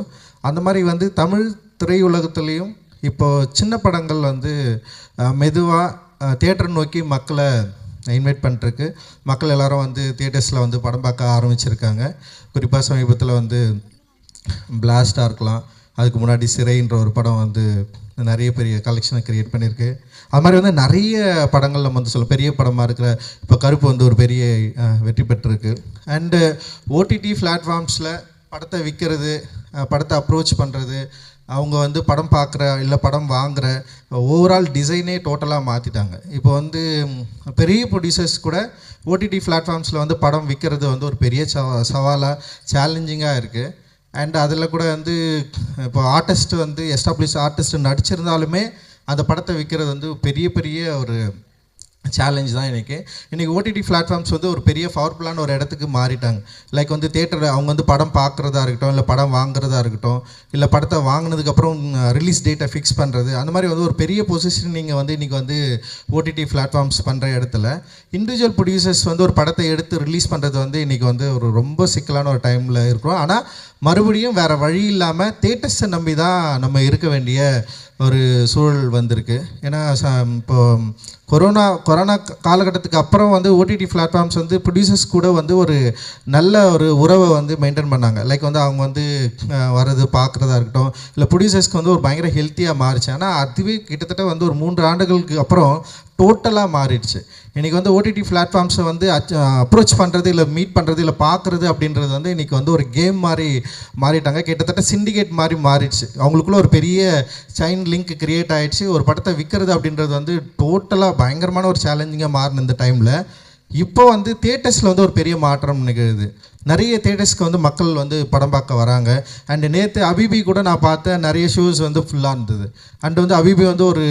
அந்த மாதிரி வந்து தமிழ் திரையுலகத்துலேயும் இப்போது சின்ன படங்கள் வந்து மெதுவாக தியேட்டர் நோக்கி மக்களை இன்வைட் பண்ணிட்டுருக்கு. மக்கள் எல்லோரும் வந்து தியேட்டர்ஸில் வந்து படம் பார்க்க ஆரம்பிச்சிருக்காங்க. குறிப்பாக சமீபத்தில் வந்து பிளாஸ்டாக இருக்கலாம், அதுக்கு முன்னாடி சிறைன்ற ஒரு படம் வந்து நிறைய பெரிய கலெக்ஷனை க்ரியேட் பண்ணியிருக்கு. அது மாதிரி வந்து நிறைய படங்கள் நம்ம வந்து சொல்ல பெரிய படமாக இருக்கிற இப்போ கருப்பு வந்து ஒரு பெரிய வெற்றி பெற்றிருக்கு. அண்டு ஓடிடி பிளாட்ஃபார்ம்ஸில் படத்தை விற்கிறது, படத்தை அப்ரோச் பண்ணுறது, அவங்க வந்து படம் பார்க்குற இல்லை படம் வாங்குகிற ஓவரால் டிசைனே டோட்டலாக மாற்றிட்டாங்க. இப்போ வந்து பெரிய ப்ரொடியூசர்ஸ் கூட ஓடிடி பிளாட்ஃபார்ம்ஸில் வந்து படம் விற்கிறது வந்து ஒரு பெரிய சவாலாக சேலஞ்சிங்காக இருக்குது. அண்ட் அதில் கூட வந்து இப்போ ஆர்டிஸ்ட் வந்து எஸ்டாப்ளிஷ் ஆர்டிஸ்ட் நடிச்சிருந்தாலுமே அந்த படத்தை விற்கிறது வந்து பெரிய ஒரு சேலஞ்ச் தான். இன்றைக்கி ஓடிடி பிளாட்ஃபார்ம்ஸ் வந்து ஒரு பெரிய பவர்ஃபுல்லான ஒரு இடத்துக்கு மாறிட்டாங்க. லைக் வந்து தேட்டர் அவங்க வந்து படம் பார்க்குறதா இருக்கட்டும், இல்லை படம் வாங்குறதா இருக்கட்டும், இல்லை படத்தை வாங்கினதுக்கப்புறம் ரிலீஸ் டேட்டை ஃபிக்ஸ் பண்ணுறது, அந்த மாதிரி வந்து ஒரு பெரிய பொசிஷனிங் வந்து இன்றைக்கி வந்து ஓடிடி பிளாட்ஃபார்ம்ஸ் பண்ணுற இடத்துல இண்டிவிஜுவல் ப்ரொடியூசர்ஸ் வந்து ஒரு படத்தை எடுத்து ரிலீஸ் பண்ணுறது வந்து இன்றைக்கி வந்து ஒரு ரொம்ப சிக்கலான ஒரு டைமில் இருக்கிறோம். ஆனால் மறுபடியும் வேறு வழி இல்லாமல் தேட்டர்ஸை நம்பி தான் நம்ம இருக்க வேண்டிய ஒரு சூழல் வந்திருக்கு. ஏன்னா இப்போ கொரோனா காலகட்டத்துக்கு அப்புறம் வந்து ஓடிடி பிளாட்ஃபார்ம்ஸ் வந்து ப்ரொடியூசர்ஸ் கூட வந்து ஒரு நல்ல ஒரு உறவை வந்து மெயின்டைன் பண்ணாங்க. லைக் வந்து அவங்க வந்து வர்றது பார்க்குறதா இருக்கட்டும், இல்லை ப்ரொடியூசர்ஸ்க்கு வந்து ஒரு பயங்கர ஹெல்த்தியாக மாறிச்சு. ஆனால் அதுவே கிட்டத்தட்ட வந்து ஒரு 3 ஆண்டுகளுக்கு அப்புறம் டோட்டலாக மாறிடுச்சு. இன்றைக்கி வந்து ஓடிடி பிளாட்ஃபார்ம்ஸை வந்து அப்ரோச் பண்ணுறது, இல்லை மீட் பண்ணுறது, இல்லை பார்க்குறது அப்படின்றது வந்து இன்றைக்கி வந்து ஒரு கேம் மாதிரி மாறிட்டாங்க. கிட்டத்தட்ட சிண்டிகேட் மாதிரி மாறிடுச்சு. அவங்களுக்குள்ள ஒரு பெரிய செயின் லிங்க் கிரியேட் ஆகிடுச்சு. ஒரு படத்தை விற்கிறது அப்படின்றது வந்து டோட்டலாக பயங்கரமான ஒரு சேலஞ்சிங்காக மாறின இந்த டைமில் இப்போ வந்து தியேட்டர்ஸில் வந்து ஒரு பெரிய மாற்றம் நிகழுது. நிறைய தியேட்டர்ஸ்க்கு வந்து மக்கள் வந்து படம் பார்க்க வராங்க. அண்டு நேற்று அபிபி கூட நான் பார்த்தேன், நிறைய ஷோஸ் வந்து ஃபுல்லாக இருந்தது. அண்டு வந்து அபிபி வந்து ஒரு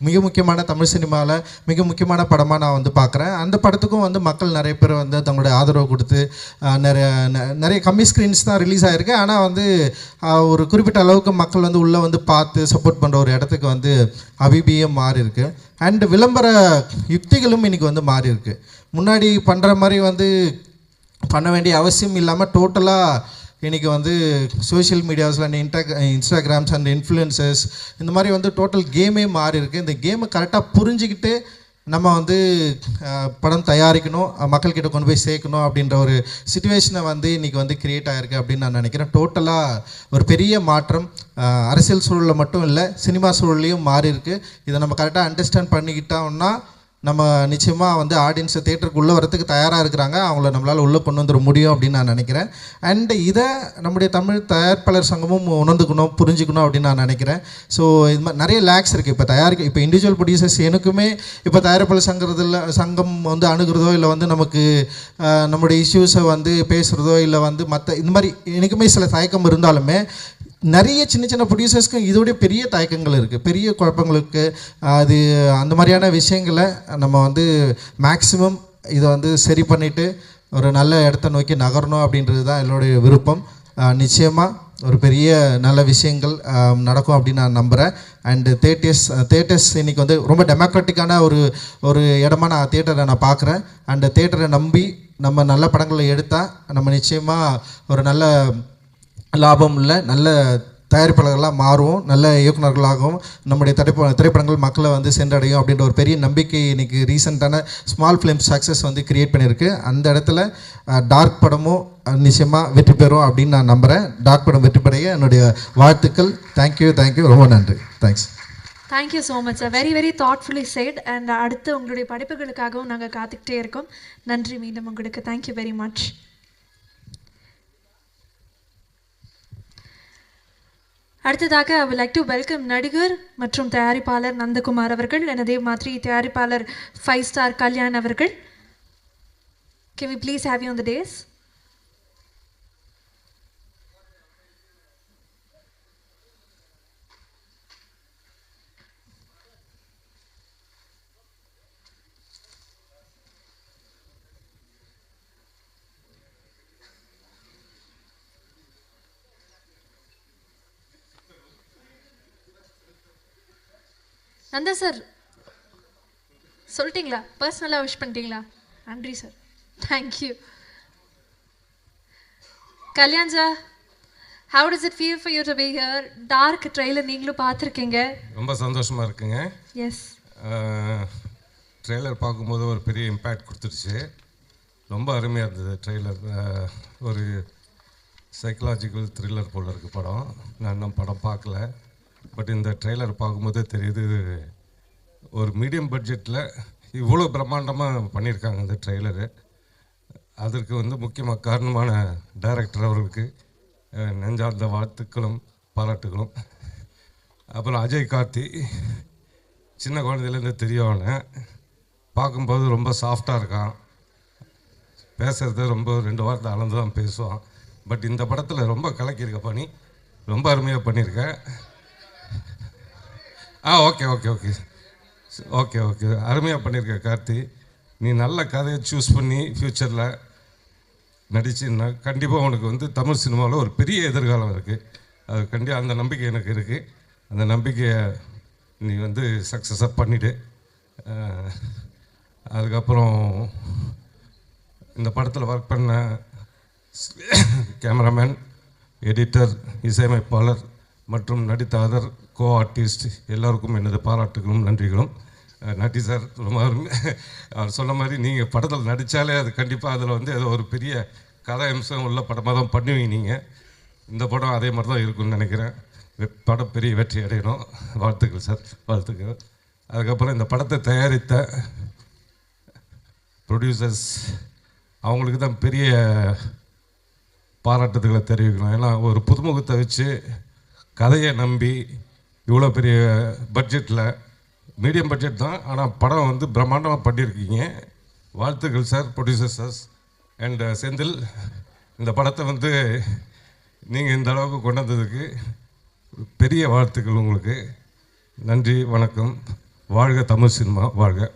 மிக முக்கியமான தமிழ் சினிமாவில் மிக முக்கியமான படமாக நான் வந்து பார்க்குறேன். அந்த படத்துக்கும் வந்து மக்கள் நிறைய பேர் வந்து தங்களுடைய ஆதரவு கொடுத்து நிறைய கம்மி ஸ்க்ரீன்ஸ் தான் ரிலீஸ் ஆகிருக்கு. ஆனால் வந்து ஒரு குறிப்பிட்ட அளவுக்கு மக்கள் வந்து உள்ளே வந்து பார்த்து சப்போர்ட் பண்ணுற ஒரு இடத்துக்கு வந்து அபிபியே மாறி இருக்கு. அண்ட் விளம்பர யுக்திகளும் இன்றைக்கி வந்து மாறி இருக்கு. முன்னாடி பண்ணுற மாதிரி வந்து பண்ண வேண்டிய அவசியம் இல்லாமல் டோட்டலாக இன்றைக்கி வந்து சோஷியல் மீடியாஸில் இன்ஸ்டாகிராம்ஸ் அண்ட் இன்ஃப்ளூயன்சர்ஸ் இந்த மாதிரி வந்து டோட்டல் கேமே மாறி இருக்குது. இந்த கேமை கரெக்டாக புரிஞ்சுக்கிட்டு நம்ம வந்து படம் தயாரிக்கணும், மக்கள்கிட்ட கொண்டு போய் சேர்க்கணும் அப்படின்ற ஒரு சிச்சுவேஷனை வந்து இன்றைக்கி வந்து க்ரியேட் ஆகிருக்கு அப்படின்னு நான் நினைக்கிறேன். டோட்டலாக ஒரு பெரிய மாற்றம் அரசியல் சூழலில் மட்டும் இல்லை, சினிமா சூழல்லையும் மாறி இருக்குது. இதை நம்ம கரெக்டாக அண்டர்ஸ்டாண்ட் பண்ணிக்கிட்டோம்னா நம்ம நிச்சயமாக வந்து ஆடியன்ஸை தேட்டருக்கு உள்ளே வரத்துக்கு தயாராக இருக்கிறாங்க, அவங்கள நம்மளால் உள்ளே கொண்டு வந்துட முடியும் அப்படின்னு நான் நினைக்கிறேன். அண்ட் இதை நம்முடைய தமிழ் தயாரிப்பாளர் சங்கமும் உணர்ந்துக்கணும், புரிஞ்சுக்கணும் அப்படின்னு நான் நினைக்கிறேன். ஸோ இது மாதிரி நிறைய லேக்ஸ் இருக்குது. இப்போ இண்டிவிஜுவல் ப்ரொடியூசர்ஸ் எனக்குமே இப்போ தயாரிப்பாளர் சங்கம் வந்து அணுகிறதோ இல்லை வந்து நமக்கு நம்முடைய இஷ்யூஸை வந்து பேசுகிறதோ இல்லை வந்து மற்ற இந்த மாதிரி எனக்குமே சில தயக்கம் இருந்தாலுமே நிறைய சின்ன சின்ன ப்ரொடியூசர்ஸ்க்கு இதோடைய பெரிய தயக்கங்கள் இருக்குது, பெரிய குழப்பங்களுக்கு. அது அந்த மாதிரியான விஷயங்களை நம்ம வந்து மேக்ஸிமம் இதை வந்து சரி பண்ணிவிட்டு ஒரு நல்ல இடத்த நோக்கி நகரணும் அப்படின்றது தான் என்னுடைய விருப்பம். நிச்சயமாக ஒரு பெரிய நல்ல விஷயங்கள் நடக்கும் அப்படின்னு நான் நம்புகிறேன். அண்டு தேட்டர்ஸ் இன்றைக்கி வந்து ரொம்ப டெமோக்ராட்டிக்கான ஒரு இடமா நான் தேட்டரை நான் பார்க்குறேன். அண்டு தேட்டரை நம்பி நம்ம நல்ல படங்களை எடுத்தால் நம்ம நிச்சயமாக ஒரு நல்ல லாபம் உள்ள நல்ல தயாரிப்பாளர்களாக மாறுவோம், நல்ல இயக்குநர்களாகவும் நம்முடைய திரைப்படங்கள் மக்களை வந்து சென்றடையும் அப்படின்ற ஒரு பெரிய நம்பிக்கை இன்றைக்கி ரீசெண்டான ஸ்மால் ஃபிலிம் சக்ஸஸ் வந்து க்ரியேட் பண்ணியிருக்கு. அந்த இடத்துல டார்க் படமும் நிச்சயமாக வெற்றி பெறும் அப்படின்னு நான் நம்புகிறேன். டார்க் படம் வெற்றி பெறைய என்னுடைய வாழ்த்துக்கள். தேங்க்யூ, ரொம்ப நன்றி. Thanks. Thank you so much sir. Very very thoughtfully said. And அடுத்து உங்களுடைய படைப்புகளுக்காகவும் நாங்கள் காத்துக்கிட்டே இருக்கோம். நன்றி மீண்டும் உங்களுக்கு. Thank you very much. அடுத்ததாக I would like to welcome நடிகர் மற்றும் தயாரிப்பாளர் நந்தகுமார் அவர்கள், அதே மாதிரி தயாரிப்பாளர் 5 ஸ்டார் கல்யாண் அவர்கள். Can we please have you on the dais? Nanda sir சொல்லிட்டீங்களா? பர்சனலாக விஷ் பண்ணிட்டீங்களா? நன்றி sir. Thank you. Kalyan sir, how does it feel for you to be here? Dark trailer நீங்களும் பார்த்துருக்கீங்க. ரொம்ப சந்தோஷமாக இருக்குங்க. எஸ், ட்ரெய்லர் பார்க்கும்போது ஒரு பெரிய இம்பேக்ட் கொடுத்துருச்சு. ரொம்ப அருமையாக இருந்தது ட்ரெய்லர். ஒரு சைக்கலாஜிக்கல் த்ரில்லர் போல் இருக்குது படம். நான் இன்னும் படம் பார்க்கல, பட் இந்த ட்ரெய்லர் பார்க்கும்போதே தெரியுது ஒரு மீடியம் பட்ஜெட்டில் இவ்வளோ பிரம்மாண்டமாக பண்ணியிருக்காங்க இந்த ட்ரெய்லரு. அதற்கு வந்து முக்கியமாக காரணமான டைரக்டர் அவர்களுக்கு நெஞ்சார்ந்த வாழ்த்துக்களும் பாராட்டுகளும். அப்புறம் அஜய் கார்த்தி, சின்ன குழந்தையிலேருந்து தெரியவன, பார்க்கும்போது ரொம்ப சாஃப்டாக இருக்கான், பேசுகிறது ரொம்ப 2 வாரத்தை அளந்து தான் பேசுவான். பட் இந்த படத்தில் ரொம்ப கலக்கியிருக்க பண்ணி ரொம்ப அருமையாக பண்ணியிருக்கேன். Okay okay okay okay okay அருமையாக பண்ணியிருக்க கார்த்தி. நீ நல்ல கதையை சூஸ் பண்ணி ஃப்யூச்சரில் நடிச்சுன்னா கண்டிப்பாக உனக்கு வந்து தமிழ் சினிமாவில் ஒரு பெரிய எதிர்காலம் இருக்குது. அது கண்டிப்பாக அந்த நம்பிக்கை எனக்கு இருக்குது. அந்த நம்பிக்கையை நீ வந்து சக்ஸஸாக பண்ணிவிடு. அதுக்கப்புறம் இந்த படத்தில் ஒர்க் பண்ண கேமராமேன், எடிட்டர், இசையமைப்பாளர் மற்றும் நடித்த அதர் கோ ஆர்டிஸ்ட் எல்லோருக்கும் எனது பாராட்டுகளும் நன்றிகளும். நட்டி சார், ரொம்ப அவர் சொன்ன மாதிரி நீங்கள் படத்தில் நடித்தாலே அது கண்டிப்பாக அதில் வந்து ஏதோ ஒரு பெரிய கதை அம்சம் உள்ள படமாக தான் பண்ணுவீங்க நீங்கள். இந்த படம் அதே மாதிரி தான் இருக்குன்னு நினைக்கிறேன். படம் பெரிய வெற்றி அடையணும். வாழ்த்துக்கள் சார், வாழ்த்துக்கள். அதுக்கப்புறம் இந்த படத்தை தயாரித்த ப்ரொடியூசர்ஸ், அவங்களுக்கு தான் பெரிய பாராட்டுதல்களை தெரிவிக்கணும். ஏன்னா ஒரு புதுமுகத்தை வச்சு கதையை நம்பி இவ்வளோ பெரிய பட்ஜெட்டில், மீடியம் பட்ஜெட் தான், ஆனால் படம் வந்து பிரம்மாண்டமாக பண்ணியிருக்கீங்க. வாழ்த்துக்கள் சார், ப்ரொடியூசர்ஸ் அண்ட் செந்தில். இந்த படத்தை வந்து நீங்கள் இந்த அளவுக்கு கொண்டு வந்ததுக்கு பெரிய வாழ்த்துக்கள் உங்களுக்கு. நன்றி, வணக்கம். வாழ்க தமிழ் சினிமா, வாழ்க.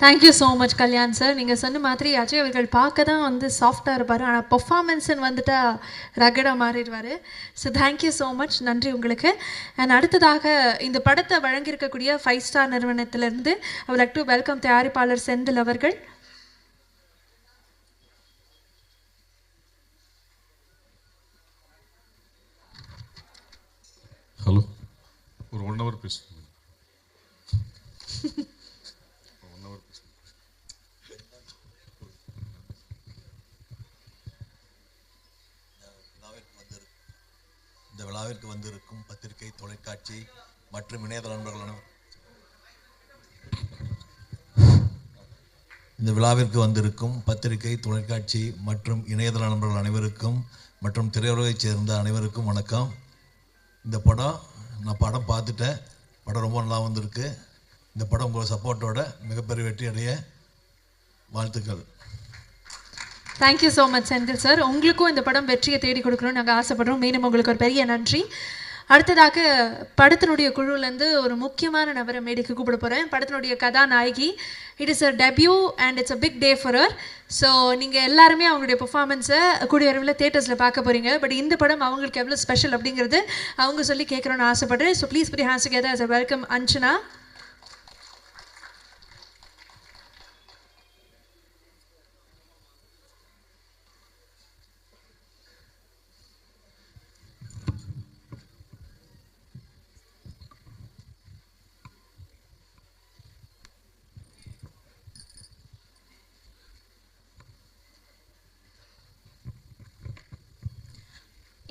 Thank you so much Kalyan sir. நீங்கள் சொன்ன மாதிரி அஜய் அவர்கள் பார்க்க தான் வந்து சாஃப்டாக இருப்பார், ஆனால் பர்ஃபார்மன்ஸ்ன்னு வந்துட்டா ரகடாக மாறிடுவார். ஸோ தேங்க்யூ ஸோ மச், நன்றி உங்களுக்கு. அண்ட் அடுத்ததாக இந்த படத்தை வழங்கியிருக்கக்கூடிய 5 ஸ்டார் நிறுவனத்திலிருந்து ஐ வுட் லைக் டு வெல்கம் தயாரிப்பாளர் செந்தில் அவர்கள். ஹலோ, ஒரு 1 hour பேசுங்க. இந்த விழாவிற்கு வந்திருக்கும் பத்திரிகை, தொலைக்காட்சி மற்றும் இணையதள நண்பர்கள் இந்த விழாவிற்கு வந்திருக்கும் பத்திரிகை, தொலைக்காட்சி மற்றும் இணையதள நண்பர்கள் அனைவருக்கும் மற்றும் திரையுலகைச் சேர்ந்த அனைவருக்கும் வணக்கம். இந்த படம் நான் பார்த்துட்டேன். படம் ரொம்ப நல்லா வந்திருக்கு. இந்த படம் உங்களோட சப்போர்ட்டோட மிகப்பெரிய வெற்றி அடைய வாழ்த்துக்கள். Thank you so much Senthil sir. உங்களுக்கும் இந்த படம் வெற்றியை தேடி கொடுக்கணும்னு நாங்கள் ஆசைப்படுறோம். மீண்டும் உங்களுக்கு ஒரு பெரிய நன்றி. அடுத்ததாக படத்தினுடைய குழுவிலேருந்து ஒரு முக்கியமான நபரை மேடைக்கு கூப்பிட போகிறேன். படத்தினுடைய கதாநாயகி. It is a debut and it's a big day for her. So நீங்கள் எல்லாருமே அவங்களுடைய பெர்ஃபார்மன்ஸை கூடிய விரைவில் தியேட்டர்ஸில் பார்க்க போகிறீங்க. பட் இந்த படம் அவங்களுக்கு எவ்வளோ ஸ்பெஷல் அப்படிங்கிறது அவங்க சொல்லி கேட்குறோன்னு ஆசைப்படுறேன். So please put your hands together as a welcome Anjana.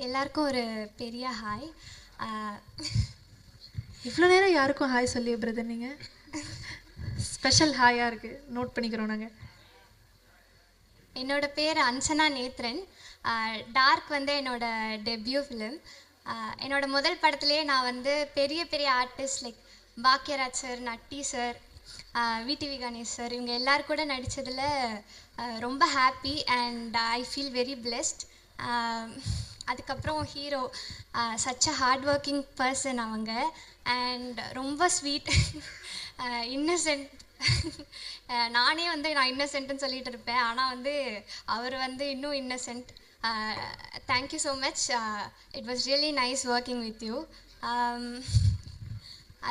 எல்லாருக்கும் ஒரு பெரிய ஹாய். இவ்வளோ நேரம் யாருக்கும் ஹாய் சொல்லி பிரதர், நீங்கள் ஸ்பெஷல் ஹாயாக இருக்குது, நோட் பண்ணிக்கிறோம் நாங்கள். என்னோட பேர் அஞ்சனா நேத்ரன். டார்க் வந்து என்னோட டெபியூ ஃபிலிம். என்னோட முதல் படத்துலேயே நான் வந்து பெரிய பெரிய artist like Bhagyaraj sir, Natty sir, VTV Ganesh sir, இவங்க எல்லாரும் கூட நடித்ததில் ரொம்ப happy and I feel very blessed. அதுக்கப்புறம் hero such a hard working person அவங்க, அண்ட் ரொம்ப ஸ்வீட், இன்னசென்ட். நானே வந்து நான் இன்னசென்ட்னு சொல்லிட்டு இருப்பேன், ஆனால் வந்து அவர் வந்து இன்னும் Innocent. Thank you so much. It was really nice working with you.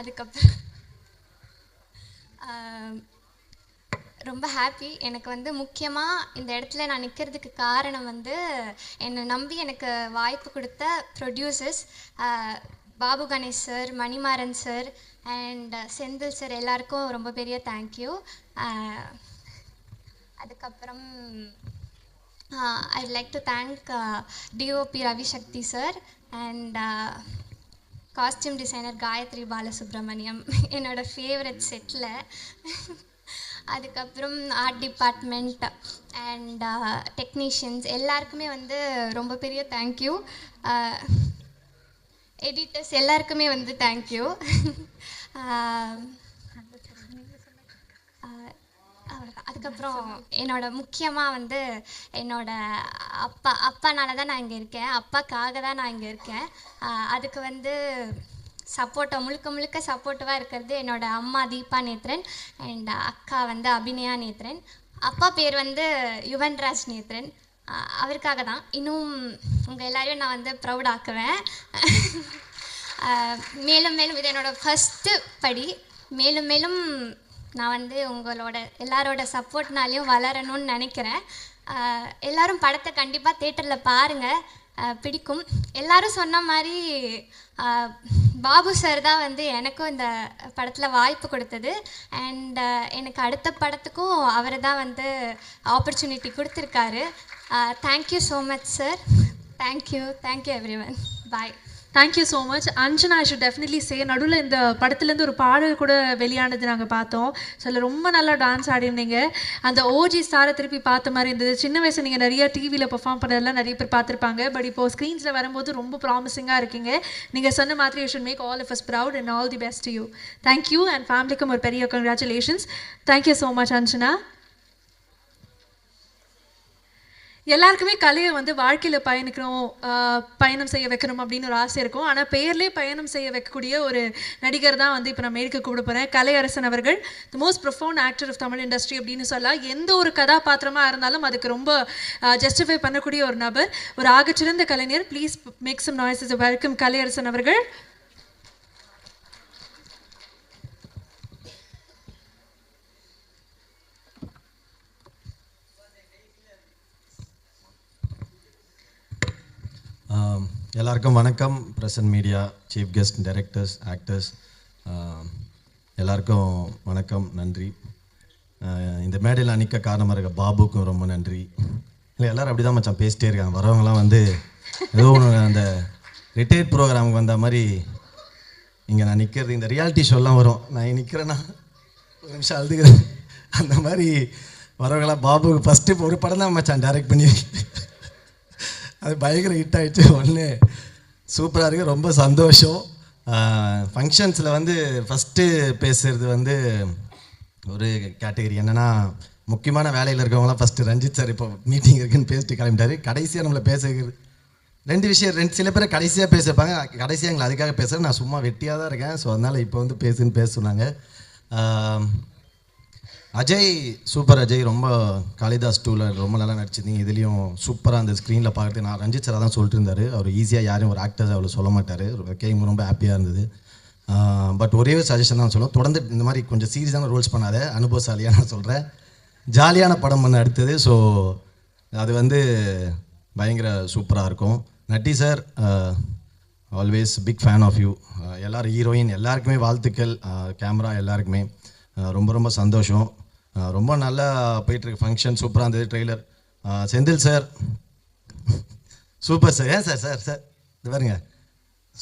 அதுக்கப்புறம் ரொம்ப ஹாப்பி. எனக்கு வந்து முக்கியமாக இந்த இடத்துல நான் நிற்கிறதுக்கு காரணம் வந்து என்னை நம்பி எனக்கு வாய்ப்பு கொடுத்த producers Babu Ganesh sir, Manimaran sir and Senthil sir, எல்லாருக்கும் ரொம்ப பெரிய தேங்க்யூ. அதுக்கப்புறம் I like to thank DOP Ravishakthi sir and costume designer Gayathri Balasubramaniam, என்னோட ஃபேவரட் செட்டில். அதுக்கப்புறம் ஆர்ட் டிபார்ட்மெண்ட் அண்ட் டெக்னீஷியன்ஸ் எல்லாருக்குமே வந்து ரொம்ப பெரிய தேங்க்யூ. எடிட்டர்ஸ் எல்லாருக்குமே வந்து தேங்க்யூ. அதுக்கப்புறம் என்னோட முக்கியமாக வந்து என்னோட அப்பானால தான் நான் இங்கே இருக்கேன், அப்பாக்காக தான் நான் இங்கே இருக்கேன். அதுக்கு வந்து முழுக்க சப்போர்ட்டிவாக இருக்கிறது என்னோட அம்மா தீபா நேத்ரன் அண்ட் அக்கா வந்து அபிநயா நேத்ரன். அப்பா பேர் வந்து யுவன்ராஜ் நேத்ரன். அவருக்காக தான் இன்னும் உங்கள் எல்லாரையும் நான் வந்து ப்ரௌட் ஆக்குவேன். மேலும் இது என்னோடய ஃபஸ்ட்டு படி. மேலும் நான் வந்து உங்களோட எல்லாரோட சப்போர்ட்னாலையும் வளரணும்னு நினைக்கிறேன். எல்லோரும் படத்தை கண்டிப்பாக தேட்டரில் பாருங்கள், பிடிக்கும். எல்லாரும் சொன்ன மாதிரி பாபு சார் தான் வந்து எனக்கும் இந்த படத்தில் வாய்ப்பு கொடுத்தது அண்ட் எனக்கு அடுத்த படத்துக்கும் அவர் தான் வந்து ஆப்பர்ச்சுனிட்டி கொடுத்துருக்காரு. Thank you so much sir. Thank you every one. Bye. Thank you so much. Anjana, I should definitely say, நடுவில் இந்த படத்துலேருந்து ஒரு பாடல் கூட வெளியானது நாங்கள் பார்த்தோம். ஸோ அதில் ரொம்ப நல்லா டான்ஸ் ஆடிருந்தீங்க. அந்த ஓஜி ஸ்டாரை திருப்பி பார்த்த மாதிரி இருந்தது. சின்ன வயசு நீங்கள் நிறைய டிவியில் பெர்ஃபார்ம் பண்ணதெல்லாம் நிறைய பேர் பார்த்துருப்பாங்க. பட் இப்போது ஸ்க்ரீன்ஸில் வரும்போது ரொம்ப ப்ராமிசிங்காக இருக்கீங்க. நீங்கள் சொன்ன மாதிரி you should make all of us proud and all the best to you. Thank you and ஃபேமிலிக்கும் ஒரு பெரிய congratulations. Thank you so much Anjana. எல்லாருக்குமே கலையை வந்து வாழ்க்கையில் பயணம் செய்ய வைக்கணும் அப்படின்னு ஒரு ஆசை இருக்கும். ஆனால் பேர்லேயே பயணம் செய்ய வைக்கக்கூடிய ஒரு நடிகர் தான் வந்து இப்போ நான் மேற்கு கூப்பிட போகிறேன். கலையரசன் அவர்கள், the most profound actor of Tamil industry அப்படின்னு சொல்லலாம். எந்த ஒரு கதாபாத்திரமாக இருந்தாலும் அதுக்கு ரொம்ப ஜஸ்டிஃபை பண்ணக்கூடிய ஒரு நபர், ஒரு ஆகச்சிறந்த கலைஞர். Please make some noises. Welcome Kalaiyarasan அவர்கள். எல்லாருக்கும் வணக்கம். Present media, chief guest, directors, actors, எல்லாருக்கும் வணக்கம், நன்றி. இந்த மேடையில் நிற்க காரணமாக இருக்க பாபுக்கும் ரொம்ப நன்றி. இல்லை, எல்லோரும் அப்படி தான் மச்சான் பேசிட்டே இருக்காங்க. வரவங்களாம் வந்து ஏதோ ஒன்று அந்த ரிட்டையர்ட் ப்ரோக்ராமுக்கு வந்த மாதிரி இங்கே நான் நிற்கிறது. இந்த ரியாலிட்டி ஷோலாம் வரும், நான் நிற்கிறேன்னா ஒரு நிமிஷம் அழுதுக்கிறேன். அந்த மாதிரி வரவங்களாம் பாபுக்கு ஃபஸ்ட்டு ஒரு படம் தான் மச்சான் டைரக்ட் பண்ணி அது பயங்கர ஹிட் ஆகிடுச்சு. ஒன்று சூப்பராக இருக்குது, ரொம்ப சந்தோஷம். ஃபங்க்ஷன்ஸில் வந்து ஃபஸ்ட்டு பேசுகிறது வந்து ஒரு கேட்டகரி என்னென்னா, முக்கியமான வேலையில் இருக்கவங்களாம் ஃபஸ்ட்டு ரஞ்சித் சார் இப்போ மீட்டிங் இருக்குன்னு பேசிட்டு கிளம்பிட்டாரு. கடைசியாக நம்மளை பேச ரெண்டு விஷயம், சில பேர் கடைசியாக பேசியிருப்பாங்க, கடைசியாக எங்களை அதுக்காக பேசுகிறேன். நான் சும்மா வெட்டியாக தான் இருக்கேன். ஸோ அதனால் இப்போ வந்து பேச சொன்னாங்க. அஜய், சூப்பர் அஜய், ரொம்ப காளிதாஸ் 2ல் ரொம்ப நல்லா நடிச்சிருந்தீங்க. இதுலேயும் சூப்பராக அந்த ஸ்க்ரீனில் பார்க்குறது. நான் ரஞ்சித் சார் தான் சொல்லிட்டு இருந்தார், அவர் ஈஸியாக யாரையும் ஒரு ஆக்டர்ஸ் அவ்வளோ சொல்ல மாட்டார். கேம் ரொம்ப ஹாப்பியாக இருந்தது. பட் ஒரே ஒரு சஜஷன் தான் சொல்லுவோம், தொடர்ந்து இந்த மாதிரி கொஞ்சம் சீரியஸான ரோல்ஸ் பண்ணாத, அனுபவசாலியாக நான் சொல்கிறேன். ஜாலியான படம் பண்ண அடுத்தது. ஸோ அது வந்து பயங்கர சூப்பராக இருக்கும். Natty sir, always big fan of you. எல்லோரும் ஹீரோயின் எல்லாருக்குமே வாழ்த்துக்கள், கேமரா எல்லாருக்குமே ரொம்ப ரொம்ப சந்தோஷம். ரொம்ப நல்லா போயிட்டுருக்கு ஃபங்க்ஷன், சூப்பராக இருந்தது. Trailer Senthil sir super sir. ஏன் சார் சார் சார் இது பாருங்க,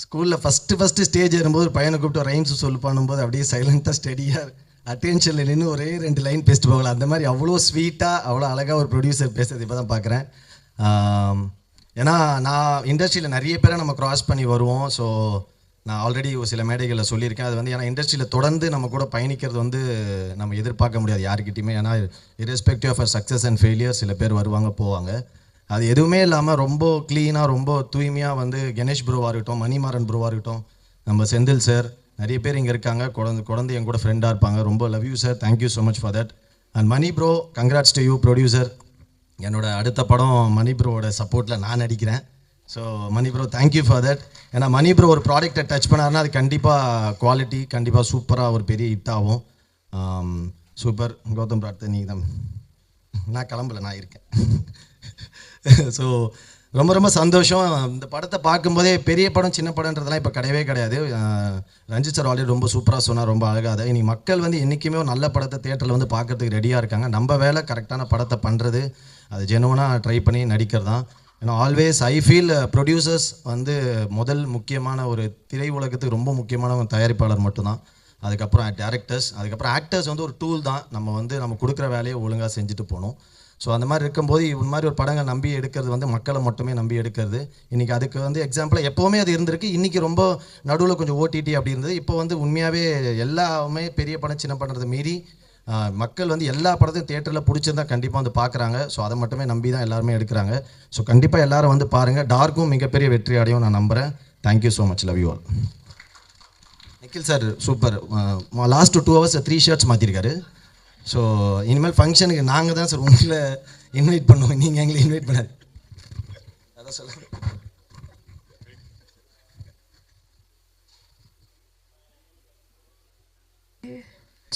ஸ்கூலில் ஃபஸ்ட்டு ஸ்டேஜ் ஏறும்போது பையனை கூப்பிட்டு ரைம்ஸ் சொல்லு பண்ணும்போது அப்படியே சைலண்ட்டாக ஸ்டெடியாக அட்டென்ஷனில் நின்று ஒரே 2 லைன் பேசிட்டு போகலாம். அந்த மாதிரி அவ்வளோ ஸ்வீட்டாக அவ்வளோ அழகாக ஒரு ப்ரொடியூசர் பேசுறது இப்போ தான் பார்க்குறேன். ஏன்னா நான் இண்டஸ்ட்ரியில் நிறைய பேரை நம்ம க்ராஸ் பண்ணி வருவோம். ஸோ நான் ஆல்ரெடி ஒரு சில மேடைகளில் சொல்லியிருக்கேன். அது வந்து ஏன்னா இண்டஸ்ட்ரியில் தொடர்ந்து நம்ம கூட பயணிக்கிறது வந்து நம்ம எதிர்பார்க்க முடியாது யாருக்கிட்டையுமே. ஏன்னா irrespective of success and failure சில பேர் வருவாங்க போவாங்க. அது எதுவுமே இல்லாமல் ரொம்ப க்ளீனாக ரொம்ப தூய்மையாக வந்து கணேஷ் ப்ரோவாக இருக்கட்டும், மணிமாறன் ப்ரோவாக இருக்கட்டும், நம்ம செந்தில் சார், நிறைய பேர் இங்கே இருக்காங்க. குழந்தை என் கூட ஃப்ரெண்டாக இருப்பாங்க. ரொம்ப love you sir, thank you so much for that. And Mani bro, congrats to you producer. என்னோட அடுத்த படம் மணி ப்ரோவோட சப்போர்ட்டில் நான் நடிக்கிறேன். So Mani bro, thank you for that. ஏன்னா மணி ப்ரோ ஒரு ப்ராடக்டை டச் பண்ணாருன்னா அது கண்டிப்பாக குவாலிட்டி, கண்டிப்பாக சூப்பராக ஒரு பெரிய ஹிட் ஆகும். சூப்பர். கௌதம் பிரார்த்தனை நீங்கள் தான். நான் கிளம்பல, நான் இருக்கேன். ஸோ ரொம்ப ரொம்ப சந்தோஷம். இந்த படத்தை பார்க்கும்போதே பெரிய படம் சின்ன படம்ன்றதெல்லாம் இப்போ கிடையவே கிடையாது. ரஞ்சித் சார் ஆல்ரெடி ரொம்ப சூப்பராக சொன்னார், ரொம்ப அழகாக. இன்றைக்கி மக்கள் வந்து என்றைக்குமே ஒரு நல்ல படத்தை தேட்டரில் வந்து பார்க்கறதுக்கு ரெடியாக இருக்காங்க. நம்ம வேலை கரெக்டான படத்தை பண்ணுறது, அது ஜெனுவனாக ட்ரை பண்ணி நடிக்கிறது தான். ஏன்னா ஆல்வேஸ் ஐ ஃபீல் ப்ரொடியூசர்ஸ் வந்து முதல் முக்கியமான ஒரு திரை உலகத்துக்கு ரொம்ப முக்கியமான ஒரு தயாரிப்பாளர் மட்டும்தான். அதுக்கப்புறம் டேரக்டர்ஸ், அதுக்கப்புறம் ஆக்டர்ஸ் வந்து ஒரு டூல் தான். நம்ம கொடுக்குற வேலையை ஒழுங்காக செஞ்சுட்டு போகணும். ஸோ அந்த மாதிரி இருக்கும்போது இந்த மாதிரி ஒரு படங்கள் நம்பி எடுக்கிறது வந்து மக்களை மட்டுமே நம்பி எடுக்கிறது. இன்றைக்கி அதுக்கு வந்து எக்ஸாம்பிளாக எப்போவுமே அது இருந்திருக்கு. இன்றைக்கி ரொம்ப நடுவில் கொஞ்சம் ஓடிடி அப்படி இருந்தது. இப்போ வந்து உண்மையாகவே எல்லாமே பெரிய படம் சின்ன படத்தை மீறி மக்கள் வந்து எல்லா படத்தையும் தியேட்டரில் பிடிச்சிருந்தா கண்டிப்பாக வந்து பார்க்குறாங்க. ஸோ அதை மட்டுமே நம்பி தான் எல்லாருமே எடுக்கிறாங்க. ஸோ கண்டிப்பாக எல்லோரும் வந்து பாருங்கள். டார்க்கும் மிகப்பெரிய வெற்றி அடையும் நான் நம்புகிறேன். Thank you so much, love you all. Nikhil sir super. Last 2 hours 3 shirts மாற்றிருக்காரு. ஸோ இனிமேல் ஃபங்க்ஷனுக்கு நாங்கள் தான் சார் உங்களை இன்வைட் பண்ணுவோம், நீங்கள் எங்களை இன்வைட் பண்ணாது. அதான் சொல்ல.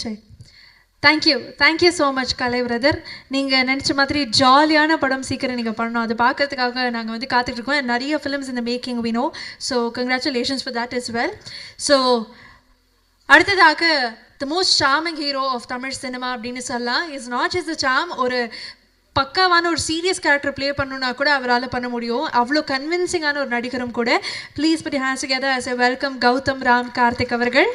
சரி, தேங்க்யூ ஸோ மச் கலை பிரதர். நீங்கள் நினச்ச மாதிரி ஜாலியான படம் சீக்கிரம் நீங்கள் பண்ணணும். அது பார்க்கறதுக்காக நாங்கள் வந்து காத்துட்ருக்கோம். நிறைய ஃபிலிம்ஸ் இந்த making we know. So congratulations for that is well. So அடுத்ததாக the most charming hero of Tamil cinema அப்படின்னு சொல்லலாம். Is not just the charm, ஒரு பக்காவான ஒரு சீரியஸ் கேரக்டர் ப்ளே பண்ணணுன்னா கூட அவரால் பண்ண முடியும். அவ்வளோ கன்வின்சிங்கான ஒரு நடிகரும் கூட. Please put hands together as a welcome Gautham Ram Karthik அவர்கள்.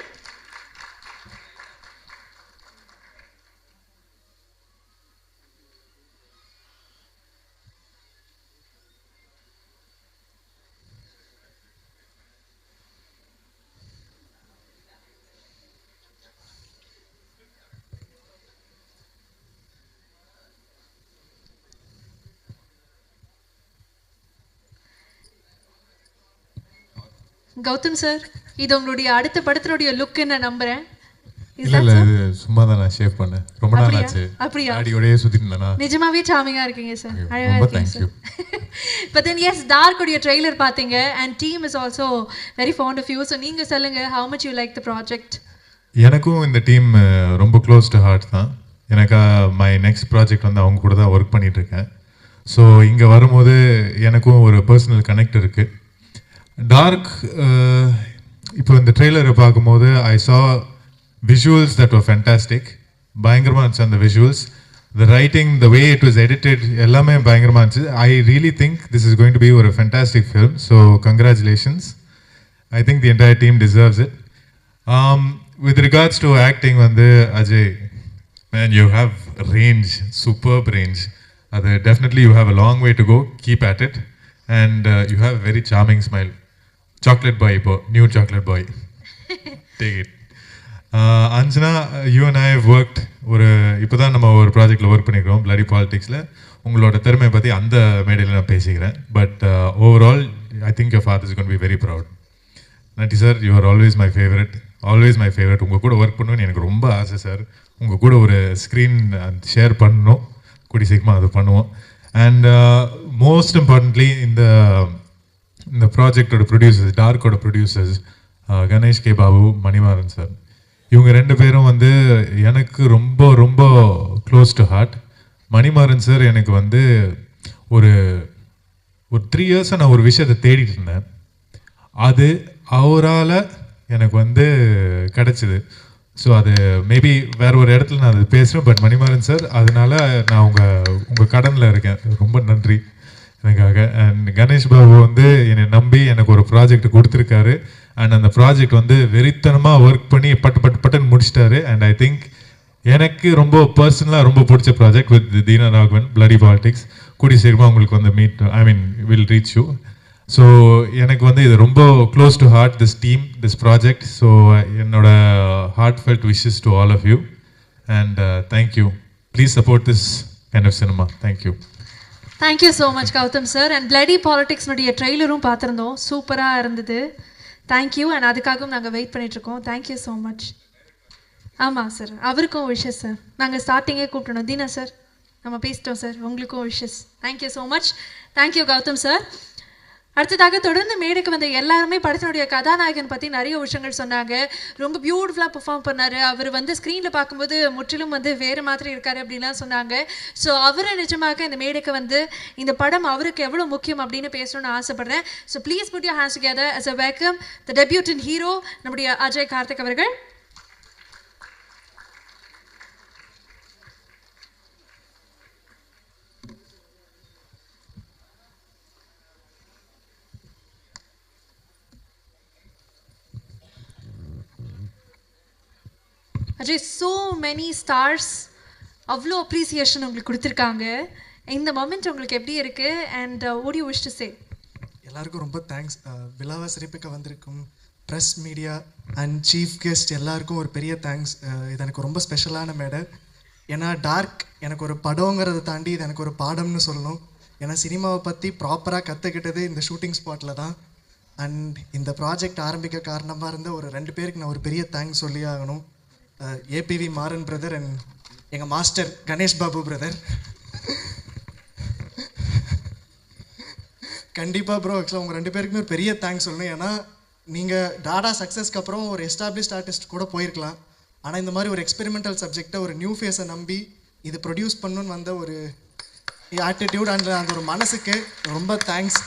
கௌதம் சார், இது உங்களுடைய அடுத்த படத்தினுடைய லுக்னு நான் நம்புறேன். இல்ல இல்ல இது சும்மா தான் நான் ஷேவ் பண்ணேன். ரொம்ப நாள் ஆச்சு. அப்படியா? அடியோடயே சுத்திட்டு இருந்தேனா? நிஜமாவே சாமிங்கா இருக்கீங்க சார். அழகா ரொம்ப இருக்கீங்க thank you. But then yes, Dark உடைய ட்ரெய்லர் பாத்தீங்க and team is also very fond of you. So நீங்க சொல்லுங்க how much you like the project. எனக்கும் இந்த டீம் ரொம்ப க்ளோஸ் டு ஹார்ட் தான். எனக்கு மை நெக்ஸ்ட் ப்ராஜெக்ட் வந்து அவங்க கூட தான் ஒர்க் பண்ணிட்டு இருக்கேன். ஸோ இங்கே வரும்போது எனக்கும் ஒரு பர்சனல் கனெக்ட் இருக்குது. டார்க் இப்போ இந்த ட்ரெய்லரை பார்க்கும்போது ஐ சா விஷுவல்ஸ் தட் வர் ஃபேண்டாஸ்டிக். பயங்கரமாக இருந்துச்சு அந்த visuals. The writing, the way it was edited எல்லாமே பயங்கரமாக இருந்துச்சு. I really think this is going to be ஒரு fantastic film. So congratulations. I think the entire team deserves it. With regards to acting வந்து Ajay, man, you have range, superb range. Definitely you have a long way to go. Keep at it. And you have a very charming smile. Chocolate boy, new chocolate boy. Take it. Anjana, you and I have worked இப்போ தான் நம்ம ஒரு ப்ராஜெக்டில் work பண்ணிக்கிறோம் Bloody Politicsல. உங்களோட திறமையை பற்றி அந்த மேடையில் நான் பேசிக்கிறேன். But overall I think your father is gonna be very proud. Natty sir, you are always my favourite. Always my favourite. உங்கள் கூட ஒர்க் பண்ணணும்னு எனக்கு ரொம்ப ஆசை சார். உங்கள் கூட ஒரு ஸ்க்ரீன் ஷேர் பண்ணணும். கூடி சீக்கிரமாக அது பண்ணுவோம். அண்ட் மோஸ்ட் இம்பார்ட்டன்ட்லி இந்த ப்ராஜெக்டோட ப்ரொடியூசர்ஸ், டார்க்கோட producers Ganesh K Babu, Manimaran sir, இவங்க ரெண்டு பேரும் வந்து எனக்கு ரொம்ப ரொம்ப close to heart. Manimaran sir எனக்கு வந்து ஒரு 3 இயர்ஸாக நான் ஒரு விஷயத்தை தேடிட்டு இருந்தேன். அது அவரால் எனக்கு வந்து கிடச்சிது. ஸோ அது மேபி வேறு ஒரு இடத்துல நான் அது பேசுகிறேன். பட் மணிமாறன் சார், அதனால நான் உங்கள் கடனில் இருக்கேன். ரொம்ப நன்றி எனக்காக. அண்ட் கணேஷ் பாபு வந்து என்னை நம்பி எனக்கு ஒரு ப்ராஜெக்ட் கொடுத்துருக்காரு. அண்ட் அந்த ப்ராஜெக்ட் வந்து வெறித்தனமாக ஒர்க் பண்ணி பட்டுன்னு முடிச்சிட்டாரு. அண்ட் ஐ திங்க் எனக்கு ரொம்ப பர்சனலாக ரொம்ப பிடிச்ச project with Deena Raghavan, Bloody Politics. கூடி சீக்கிரமாக உங்களுக்கு வந்து வில் ரீச் யூ. ஸோ எனக்கு வந்து இது ரொம்ப close to heart, this team, this project. So என்னோட heartfelt wishes to all of you. And thank you. Please support this kind of cinema. Thank you. Thank you so much Gautham sir. And Bloody Politicsனுடைய ட்ரெய்லரும் பார்த்துருந்தோம். சூப்பராக இருந்தது. தேங்க்யூ. அண்ட் அதுக்காகவும் நாங்கள் wait பண்ணிகிட்ருக்கோம். Thank you so much. ஆமாம் சார், அவருக்கும் விஷஸ் சார். நாங்கள் ஸ்டார்டிங்கே கூப்பிட்டோம். தீனா சார், நம்ம பேசிட்டோம் சார். உங்களுக்கும் wishes. Thank you so much. Thank you Gautham sir. அடுத்ததாக தொடர்ந்து மேடைக்கு வந்த எல்லாருமே படத்தினுடைய கதாநாயகன் பற்றி நிறைய விஷயங்கள் சொன்னாங்க. ரொம்ப பியூட்டிஃபுல்லாக பெர்ஃபார்ம் பண்ணார். அவர் வந்து ஸ்க்ரீனில் பார்க்கும்போது முற்றிலும் வந்து வேறு மாதிரி இருக்கார் அப்படின்லாம் சொன்னாங்க. ஸோ அவரை நிஜமாக இந்த மேடைக்கு வந்து இந்த படம் அவருக்கு எவ்வளோ முக்கியம் அப்படின்னு பேசணும்னு ஆசைப்படுறேன். So please put your hands together as a welcome the debutant hero நம்முடைய அஜய் கார்த்திக் அவர்கள். அஜய், ஸோ மெனி ஸ்டார்ஸ், அவ்வளோ அப்ரிசியேஷன் உங்களுக்கு கொடுத்துருக்காங்க. இந்த மொமெண்ட் உங்களுக்கு எப்படி இருக்குது? And what you wish to say? எல்லாருக்கும் ரொம்ப தேங்க்ஸ். விழாவை சிறப்பிக்க வந்திருக்கும் press, media and chief guest எல்லாருக்கும் ஒரு பெரிய தேங்க்ஸ். இது எனக்கு ரொம்ப ஸ்பெஷலான மேடை. ஏன்னா டார்க் எனக்கு ஒரு படங்கிறத தாண்டி இது எனக்கு ஒரு பாடம்னு சொல்லணும். ஏன்னா சினிமாவை பற்றி ப்ராப்பராக கற்றுக்கிட்டது இந்த ஷூட்டிங் ஸ்பாட்டில் தான். அண்ட் இந்த ப்ராஜெக்ட் ஆரம்பிக்க காரணமாக இருந்த ஒரு 2 பேருக்கு நான் ஒரு பெரிய தேங்க்ஸ் சொல்லி ஆகணும். ஏபிவி மாறன் பிரதர் அண்ட் எங்கள் மாஸ்டர் கணேஷ் பாபு பிரதர். கண்டிப்பாக ப்ரோ, ஆக்சுவலாக உங்கள் 2 பேருக்குமே ஒரு பெரிய தேங்க்ஸ் சொல்லணும். ஏன்னா நீங்கள் டாடா சக்ஸஸ்க்கு அப்புறம் ஒரு எஸ்டாப்ளிஷ்ட் ஆர்டிஸ்ட் கூட போயிருக்கலாம். ஆனால் இந்த மாதிரி ஒரு எக்ஸ்பெரிமெண்டல் சப்ஜெக்டை ஒரு நியூ ஃபேஸை நம்பி இது ப்ரொடியூஸ் பண்ணணுன்னு வந்த ஒரு ஆட்டிடியூட் அண்ட் அந்த ஒரு மனசுக்கு ரொம்ப தேங்க்ஸ்.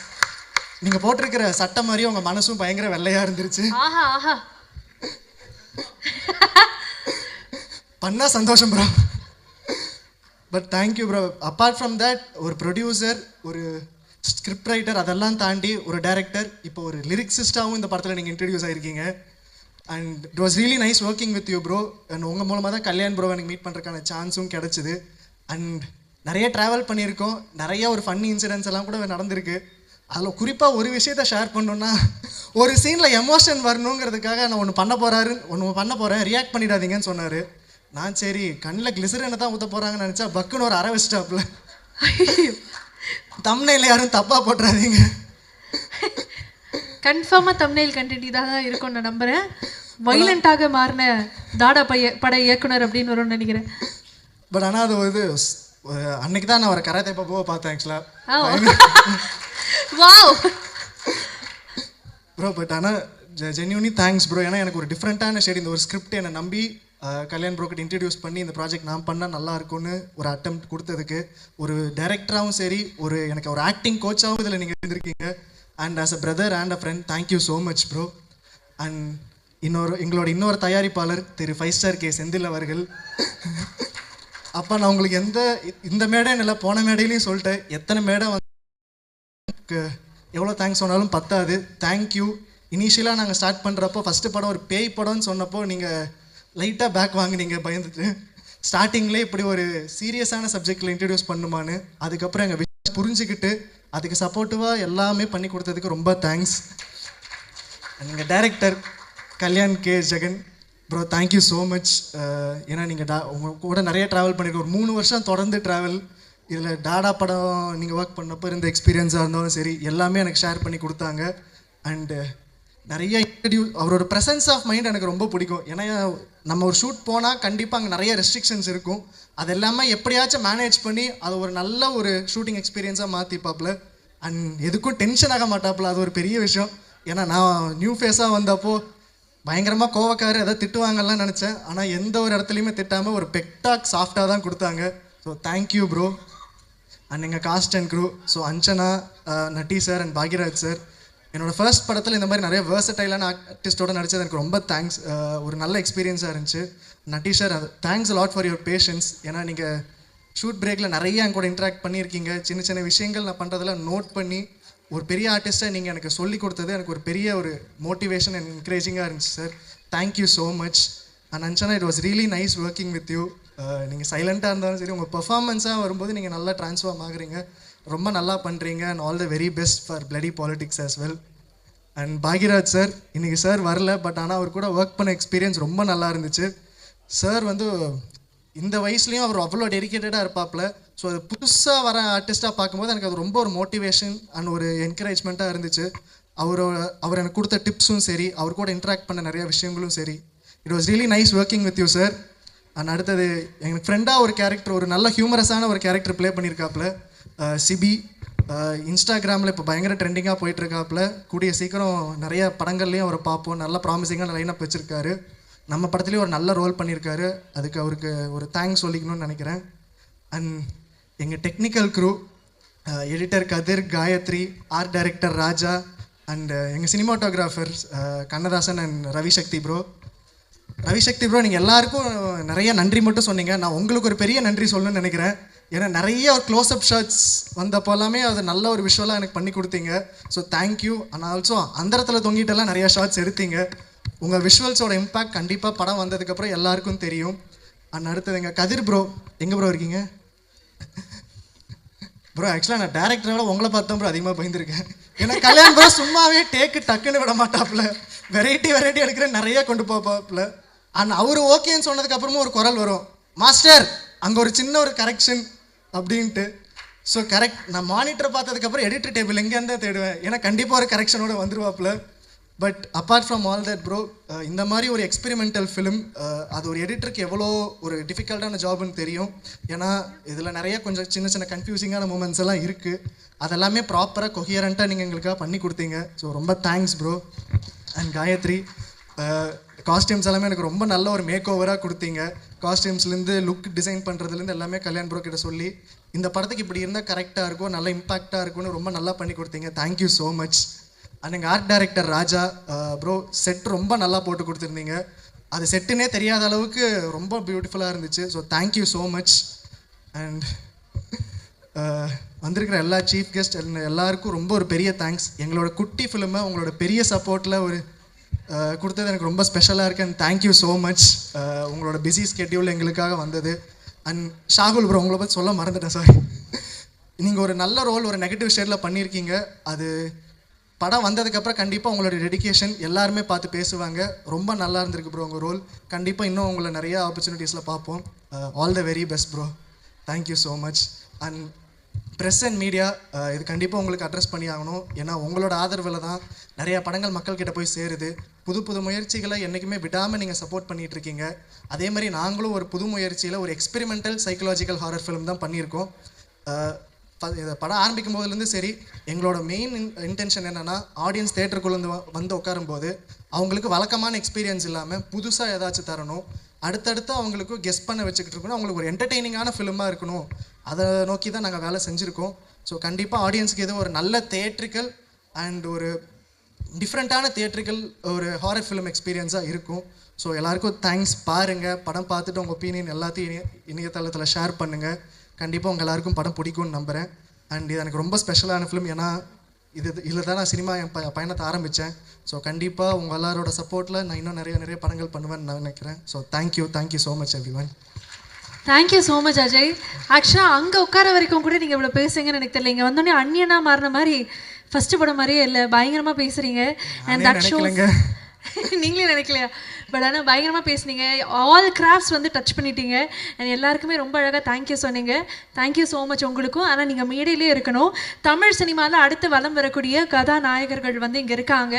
நீங்கள் போட்டிருக்கிற சட்டம் மாதிரி உங்கள் மனசும் பயங்கர வெள்ளையாக இருந்துருச்சு. ஆஹா ஆஹா, பண்ணா சந்தோஷம் bro. But thank you bro. Apart from that, ஒரு ப்ரொடியூசர், ஒரு ஸ்கிரிப்ட் ரைட்டர், அதெல்லாம் தாண்டி ஒரு டைரக்டர், இப்போ ஒரு லிரிக்ஸிஸ்டாகவும் இந்த படத்தில் நீங்கள் இன்ட்ரடியூஸ் ஆகிருக்கீங்க. And it was really nice working with you bro. And உங்கள் மூலமாக தான் கல்யாண் ப்ரோ எனக்கு மீட் பண்ணுறதுக்கான சான்ஸும் கிடச்சிது. அண்ட் நிறைய ட்ராவல் பண்ணியிருக்கோம். நிறைய ஒரு ஃபன்னி இன்சிடென்ட்ஸ் எல்லாம் கூட நடந்திருக்கு. அதில் குறிப்பாக ஒரு விஷயத்த ஷேர் பண்ணணுன்னா, ஒரு சீனில் எமோஷன் வரணுங்கிறதுக்காக நான் ஒன்று பண்ண போகிறேன், ரியாக்ட் பண்ணிடாதீங்கன்னு சொன்னார். நான் சரி கண்ணில் கிளிசரனை தான் ஊற்ற போகிறாங்கன்னு நினச்சா பக்குன்னு ஒரு அரை வச்சிட்டாப்புல. தம்ப்நெயில்ல யாரும் தப்பாக போட்டுறாதீங்க. கன்ஃபார்மாக தம்ப்நெயில் கண்டென்ட் இதாக தான் இருக்கும் நான் நம்புகிறேன். வைலண்ட்டாக மாறின தாடா பட இயக்குனர் அப்படின்னு வரும்னு நினைக்கிறேன். பட் ஆனால் அது வந்து அன்னைக்கு தான் நான் ஒரு கராத்தே பாப்பாவை பார்த்தேன் ஆக்சுவலாக. Wow bro. பட் ஆனால் ஜென்யூனி தேங்க்ஸ் ப்ரோ. ஏன்னா எனக்கு ஒரு டிஃப்ரெண்ட்டான ஷேட் இந்த ஒரு ஸ்கிரிப்ட் என்னை நம்பி கல்யாண் ப்ரோக்கிட்ட இன்ட்ரடியூஸ் பண்ணி இந்த ப்ராஜெக்ட் நான் பண்ணால் நல்லா இருக்கும்னு ஒரு அட்டெம்ப்ட் கொடுத்ததுக்கு, ஒரு டைரக்டராகவும் சரி, எனக்கு ஒரு ஆக்டிங் கோச்சாகவும் இதில் நீங்கள் இருந்திருக்கீங்க. And as a brother and a friend thank you so much bro. And எங்களோட இன்னொரு தயாரிப்பாளர் திரு 5 ஸ்டார் கே செந்தில் அவர்கள். அப்போ நான் உங்களுக்கு இந்த மேடைன்னு இல்லை, போன மேடையிலையும் சொல்லிட்டேன், எத்தனை மேடை வந்து எவ்வளோ தேங்க்ஸ் சொன்னாலும் பத்தாது. தேங்க்யூ. இனிஷியலாக நாங்கள் ஸ்டார்ட் பண்ணுறப்போ ஃபஸ்ட்டு படம் ஒரு பேய் படம்னு சொன்னப்போ நீங்கள் லைட்டாக பேக் வாங்கினீங்க பயந்துட்டு. ஸ்டார்டிங்லேயே இப்படி ஒரு சீரியஸான சப்ஜெக்டில் இன்ட்ரடியூஸ் பண்ணுமான்னு. அதுக்கப்புறம் எங்கள் விஷயம் புரிஞ்சுக்கிட்டு அதுக்கு சப்போர்ட்டிவாக எல்லாமே பண்ணி கொடுத்ததுக்கு ரொம்ப தேங்க்ஸ். எங்கள் director Kalyan K Jagan bro thank you so much. ஏன்னா நீங்கள் உங்கள் கூட நிறைய ட்ராவல் பண்ணியிருக்கோம், ஒரு 3 வருஷம் தொடர்ந்து ட்ராவல். இதில் டாடா படம் நீங்கள் ஒர்க் பண்ணப்போ இருந்த எக்ஸ்பீரியன்ஸாக இருந்தாலும் சரி, எல்லாமே எனக்கு ஷேர் பண்ணி கொடுத்தாங்க. அண்டு நிறைய அவரோட ப்ரெசன்ஸ் ஆஃப் மைண்ட் எனக்கு ரொம்ப பிடிக்கும். ஏன்னா நம்ம ஒரு ஷூட் போனால் கண்டிப்பாக அங்கே நிறைய ரெஸ்ட்ரிக்ஷன்ஸ் இருக்கும். அது எல்லாமே எப்படியாச்சும் மேனேஜ் பண்ணி அது ஒரு நல்ல ஒரு ஷூட்டிங் எக்ஸ்பீரியன்ஸாக மாற்றிப்பாப்புல. அண்ட் எதுக்கும் டென்ஷன் ஆக மாட்டாப்புல, அது ஒரு பெரிய விஷயம். ஏன்னா நான் நியூ ஃபேஸாக வந்தப்போ பயங்கரமாக கோவக்காரு எதாவது திட்டுவாங்கலாம் நினச்சேன். ஆனால் எந்த ஒரு இடத்துலையுமே திட்டாமல் ஒரு பெக்டாக் சாஃப்டாக தான் கொடுத்தாங்க. So thank you bro. அண்ட் எங்கள் cast and crew, so Anjana, Natty sir and Bhagyaraj sir. என்னோடய ஃபர்ஸ்ட் படத்தில் இந்த மாதிரி நிறைய வேர்சடைலான ஆர்டிஸ்டோட நடித்தது எனக்கு ரொம்ப தேங்க்ஸ். ஒரு நல்ல எக்ஸ்பீரியன்ஸாக இருந்துச்சு. Natty sir thanks lot for your patience. ஏன்னா நீங்கள் ஷூட் பிரேக்கில் நிறைய என் கூட இன்ட்ராக்ட் பண்ணியிருக்கீங்க. சின்ன சின்ன விஷயங்கள் நான் பண்ணுறதெல்லாம் நோட் பண்ணி ஒரு பெரிய ஆர்டிஸ்ட்டாக நீங்கள் எனக்கு சொல்லி கொடுத்தது எனக்கு ஒரு பெரிய ஒரு மோட்டிவேஷன் அண்ட் என்கரேஜிங்காக இருந்துச்சு sir. Thank you so much. And Anjana, it was really nice working with you. நீங்கள் சைலண்ட்டாக இருந்தாலும் சரி, உங்கள் பெர்ஃபார்மன்ஸாக வரும்போது நீங்கள் நல்லா ட்ரான்ஸ்ஃபார்ம் ஆகுறீங்க, ரொம்ப நல்லா பண்ணுறீங்க. And all the very best for bloody politics as well. And Bhagyaraj sir, இன்றைக்கி சார் வரல, பட் ஆனால் அவர் கூட ஒர்க் பண்ண எக்ஸ்பீரியன்ஸ் ரொம்ப நல்லா இருந்துச்சு. சார் வந்து இந்த வயசுலேயும் அவர் அவ்வளோ டெடிக்கேட்டடாக இருப்பாப்புல. ஸோ அது புதுசாக வர ஆர்டிஸ்ட்டாக பார்க்கும்போது எனக்கு அது ரொம்ப ஒரு மோட்டிவேஷன் அண்ட் ஒரு என்கரேஜ்மெண்ட்டாக இருந்துச்சு. அவர் எனக்கு கொடுத்த டிப்ஸும் சரி, அவர் கூட இன்ட்ராக்ட் பண்ண நிறைய விஷயங்களும் சரி, it was really nice working with you sir. And அடுத்தது எனக்கு ஃப்ரெண்டாக ஒரு கேரக்டர், ஒரு நல்ல ஹியூமரஸான ஒரு கேரக்டர் ப்ளே பண்ணியிருக்காப்புல சிபி. இன்ஸ்டாகிராமில் இப்போ பயங்கர ட்ரெண்டிங்காக போயிட்டுருக்காப்புல. கூடிய சீக்கிரம் நிறைய படங்கள்லேயும் அவரை பார்ப்போம். நல்ல ப்ராமிசிங்கான லைனப் வச்சுருக்காரு. நம்ம படத்துலேயும் ஒரு நல்ல ரோல் பண்ணியிருக்காரு. அதுக்கு அவருக்கு ஒரு தேங்க்ஸ் சொல்லிக்கணும்னு நினைக்கிறேன். அண்ட் எங்கள் technical crew, editor Kathir, Gayathri, art director Raja, and எங்கள் cinematographer Kannadasan and Ravisakthi bro. Ravisakthi bro, நீங்கள் எல்லாருக்கும் நிறைய நன்றி மட்டும் சொன்னீங்க. நான் உங்களுக்கு ஒரு பெரிய நன்றி சொல்லணும்னு நினைக்கிறேன். ஏன்னா நிறைய ஒரு க்ளோஸ்அப் ஷாட்ஸ் வந்தப்போ எல்லாமே அது நல்ல ஒரு விஷுவலாக எனக்கு பண்ணி கொடுத்தீங்க. So thank you. அண்ட் ஆல்சோ அந்த இடத்துல தொங்கிட்டெல்லாம் நிறையா ஷாட்ஸ் எடுத்தீங்க. உங்கள் விஷுவல்ஸோட இம்பேக்ட் கண்டிப்பாக படம் வந்ததுக்கப்புறம் எல்லாருக்கும் தெரியும். அண்ட் அடுத்தது எங்கள் கதிர் ப்ரோ, எங்கே ப்ரோ இருக்கீங்க ப்ரோ? ஆக்சுவலாக நான் டேரக்டரோட உங்களை பார்த்தா ப்ரோ அதிகமாக பயந்துருக்கேன். ஏன்னா கல்யாண் ப்ரோ சும்மாவே டக்குன்னு விட மாட்டாப்புல, வெரைட்டி எடுக்கிற நிறைய கொண்டு போப்பாப்புல. அண்ட் அவர் ஓகேன்னு சொன்னதுக்கப்புறமும் ஒரு குரல் வரும், மாஸ்டர் அங்கே ஒரு சின்ன ஒரு கரெக்ஷன் அப்படின்ட்டு. ஸோ கரெக்ட், நான் மானிட்டர் பார்த்ததுக்கப்புறம் எடிட்டர் டேபிள் எங்கேருந்தே தேடுவேன். ஏன்னா கண்டிப்பாக ஒரு கரெக்ஷனோட வந்துருவாப்புல. But apart from all that bro, இந்த மாதிரி ஒரு எக்ஸ்பெரிமெண்டல் ஃபிலிம் அது ஒரு எடிட்டருக்கு எவ்வளோ ஒரு டிஃபிகல்ட்டான ஜாப்னு தெரியும். ஏன்னா இதில் நிறைய கொஞ்சம் சின்ன கன்ஃபியூசிங்கான மூமெண்ட்ஸ் எல்லாம் இருக்குது. அதெல்லாமே ப்ராப்பராக கொஹியரண்ட்டாக நீங்கள் எங்களுக்காக பண்ணி கொடுத்தீங்க. ஸோ ரொம்ப thanks bro. And Gayathri, costumes எல்லாமே எனக்கு ரொம்ப நல்ல ஒரு மேக் ஓவராக கொடுத்தீங்க. காஸ்டியூம்ஸ்லேருந்து லுக் டிசைன் பண்ணுறதுலேருந்து எல்லாமே கல்யாண் ப்ரோ கிட்ட சொல்லி இந்த படத்துக்கு இப்படி இருந்தால் கரெக்டாக இருக்கும், நல்ல இம்பாக்டாக இருக்கும்னு ரொம்ப நல்லா பண்ணி கொடுத்தீங்க. Thank you so much. அண்ட் எங்கள் ஆர்ட் டைரக்டர் ராஜா ப்ரோ, செட் ரொம்ப நல்லா போட்டு கொடுத்துருந்தீங்க. அது செட்டுனே தெரியாத அளவுக்கு ரொம்ப பியூட்டிஃபுல்லாக இருந்துச்சு. So thank you so much. And வந்திருக்கிற எல்லா சீஃப் கெஸ்ட் எல்லாருக்கும் ரொம்ப ஒரு பெரிய தேங்க்ஸ். எங்களோட குட்டி ஃபிலிமை உங்களோட பெரிய சப்போர்ட்டில் ஒரு கொடுத்தது எனக்கு ரொம்ப ஸ்பெஷலாக இருக்குது. And thank you so much. உங்களோட பிஸி ஸ்கெட்யூல் எங்களுக்காக வந்தது. அண்ட் ஷாகுல் ப்ரோ, உங்களை பற்றி சொல்ல மறந்துட்டேன், சாரி. நீங்கள் ஒரு நல்ல ரோல் ஒரு நெகட்டிவ் ஷேடில் பண்ணியிருக்கீங்க. அது படம் வந்ததுக்கப்புறம் கண்டிப்பாக உங்களோட டெடிக்கேஷன் எல்லாருமே பார்த்து பேசுவாங்க. ரொம்ப நல்லா இருந்திருக்கு ப்ரோ உங்கள் ரோல். கண்டிப்பாக இன்னும் உங்களை நிறைய ஆப்பர்ச்சுனிட்டிஸில் பார்ப்போம். All the very best bro. Thank you so much. And press and media இது கண்டிப்பாக உங்களுக்கு அட்ரஸ் பண்ணி ஆகணும். ஏன்னா உங்களோட ஆதரவில் தான் நிறையா படங்கள் மக்கள்கிட்ட போய் சேருது. புது புது முயற்சிகளை என்றைக்குமே விடாமல் நீங்கள் சப்போர்ட் பண்ணிகிட்ருக்கீங்க. அதே மாதிரி நாங்களும் ஒரு புது முயற்சியில் ஒரு எக்ஸ்பெரிமெண்டல் சைக்கலாஜிக்கல் ஹாரர் ஃபிலிம் தான் பண்ணியிருக்கோம். இந்த படம் ஆரம்பிக்கும் போதுலேருந்து சரி, எங்களோட மெயின் இன்டென்ஷன் என்னென்னா ஆடியன்ஸ் தேட்டருக்குள்ளே வந்து உட்காரும்போது அவங்களுக்கு வழக்கமான எக்ஸ்பீரியன்ஸ் இல்லாமல் புதுசாக ஏதாச்சும் தரணும், அடுத்தடுத்து அவங்களுக்கு கெஸ் பண்ண வச்சுக்கிட்டு இருக்கணும், அவங்களுக்கு ஒரு என்டர்டெய்னிங்கான ஃபிலிமாக இருக்கணும். அதை நோக்கி தான் நாங்கள் வேலை செஞ்சுருக்கோம். ஸோ கண்டிப்பாக ஆடியன்ஸுக்கு இது ஒரு நல்ல தியேட்ரிக்கல் அண்ட் ஒரு டிஃப்ரெண்ட்டான தியேட்ரிக்கல் ஒரு ஹாரர் ஃபிலிம் எக்ஸ்பீரியன்ஸாக இருக்கும். ஸோ எல்லாருக்கும் தேங்க்ஸ். பாருங்கள், படம் பார்த்துட்டு உங்கள் ஒப்பீனியன் எல்லாத்தையும் இணையதளத்தில் ஷேர் பண்ணுங்கள். கண்டிப்பாக உங்கள் எல்லாருக்கும் படம் பிடிக்கும்னு நம்புகிறேன். அண்ட் இது எனக்கு ரொம்ப ஸ்பெஷலான ஃபிலிம். ஏன்னா இதில் தான் நான் சினிமா என் பயணத்தை ஆரம்பித்தேன். ஸோ கண்டிப்பாக உங்கள் எல்லாரோட சப்போர்ட்டில் நான் இன்னும் நிறைய படங்கள் பண்ணுவேன்னு நான் நினைக்கிறேன். So thank you so much everyone. Thank you so much Ajay. ஆக்சுவலாக அங்கே உட்கார வரைக்கும் கூட நீங்கள் இவ்வளோ பேசுங்கன்னு எனக்கு தெரியல. இங்கே வந்தோடனே அந்நியனாக மாறின மாதிரி ஃபஸ்ட்டு படம் மாதிரியே இல்லை, பயங்கரமாக பேசுகிறீங்க. அண்ட் தட் ஷோஸ் நீங்களே நினைக்கலையா? பட் ஆனால் பயங்கரமாக பேசுனீங்க. ஆல் கிராஃப்ட்ஸ் வந்து டச் பண்ணிட்டீங்க. அண்ட் எல்லாருக்குமே ரொம்ப அழகாக தேங்க்யூ சொன்னீங்க. தேங்க்யூ ஸோ மச் உங்களுக்கும். ஆனால் நீங்கள் மேடையிலே இருக்கணும். தமிழ் சினிமாவில் அடுத்து வலம் வரக்கூடிய கதாநாயகர்கள் வந்து இங்கே இருக்காங்க.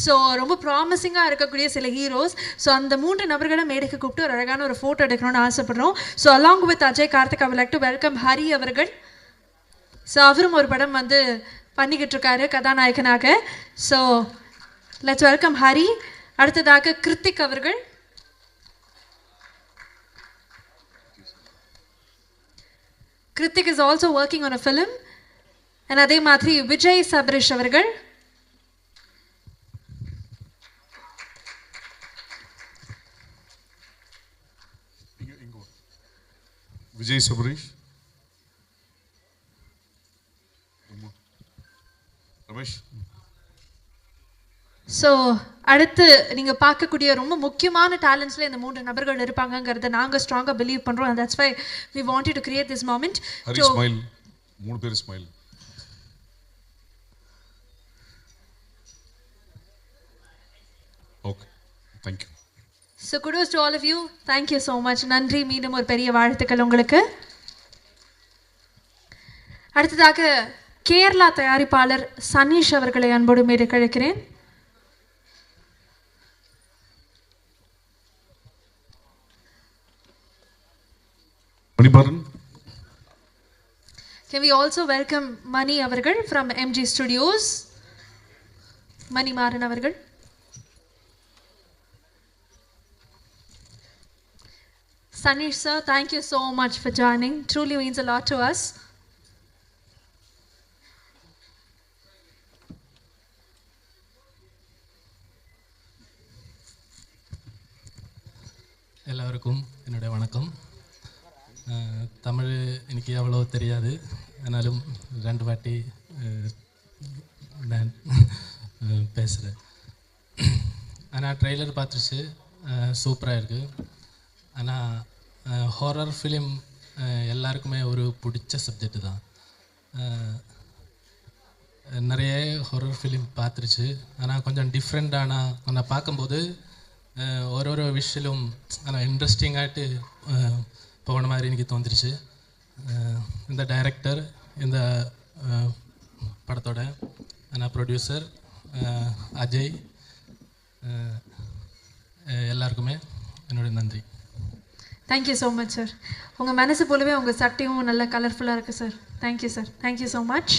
ஸோ ரொம்ப ப்ராமிசிங்காக இருக்கக்கூடிய சில ஹீரோஸ். ஸோ அந்த 3 நபர்களை மேடைக்கு கூப்பிட்டு ஒரு அழகான ஒரு ஃபோட்டோ எடுக்கணும்னு ஆசைப்படுறோம். So along with Ajay Karthik I would like to welcome Hari அவர்கள். ஸோ அவரும் ஒரு படம் வந்து பண்ணிக்கிட்டு இருக்காரு கதாநாயகனாக. So let's welcome Hari. அடுத்ததாக கிருத்திக் அவர்கள். Hrithik is also working on a film. And அதே மாதிரி விஜய் சபரிஷ் அவர்கள். விஜய் சபரிஷ், ரமேஷ். ஸோ அடுத்து நீங்கள் பார்க்கக்கூடிய ரொம்ப முக்கியமான டேலண்ட்ஸில் இந்த 3 நபர்கள் இருப்பாங்கங்கிறத நாங்கள் ஸ்ட்ராங்காக பிலீவ் பண்ணுறோம். And that's why we wanted to create this moment. Hari smile, 3 பேர் smile. Okay, thank you. So kudos to all of you. Thank you so much. நன்றி. மீண்டும் ஒரு பெரிய வாழ்த்துக்கள் உங்களுக்கு. அடுத்ததாக கேரளா தயாரிப்பாளர் சனீஷ் அவர்களை அன்போடு மேடை கழிக்கிறேன். Manimaran. Can we also welcome Mani அவர்கள் from MG Studios? மணிமாறன் அவர்கள். Sanish sir, thank you so much for joining. Truly means a lot to us. எல்லாருக்கும் என்னுடைய வணக்கம். தமிழ் எனக்கு அவ்வளோ தெரியாது, ஆனாலும் 2 வாட்டி நான் பேசுகிறேன். ஆனால் ட்ரெய்லர் பார்த்துருச்சு, சூப்பராக இருக்குது. ஆனால் ஹாரர் ஃபிலிம் எல்லாருக்குமே ஒரு பிடிச்ச சப்ஜெக்டு தான். நிறைய ஹாரர் ஃபிலிம் பார்த்துருச்சு, ஆனால் கொஞ்சம் டிஃப்ரெண்ட்டான நான் பார்க்கும்போது ஒரு விஷயம் ஆனால் இன்ட்ரெஸ்டிங்காகிட்டு போன மாதிரி எனக்கு தோன்றிருச்சு. இந்த டைரக்டர், இந்த படத்தோட நான் ப்ரொடியூசர் அஜய், எல்லாருக்குமே என்னுடைய நன்றி. Thank you so much sir. உங்கள் மனசு போலவே உங்கள் சட்டையும் நல்ல கலர்ஃபுல்லாக இருக்குது sir. Thank you sir. Thank you so much.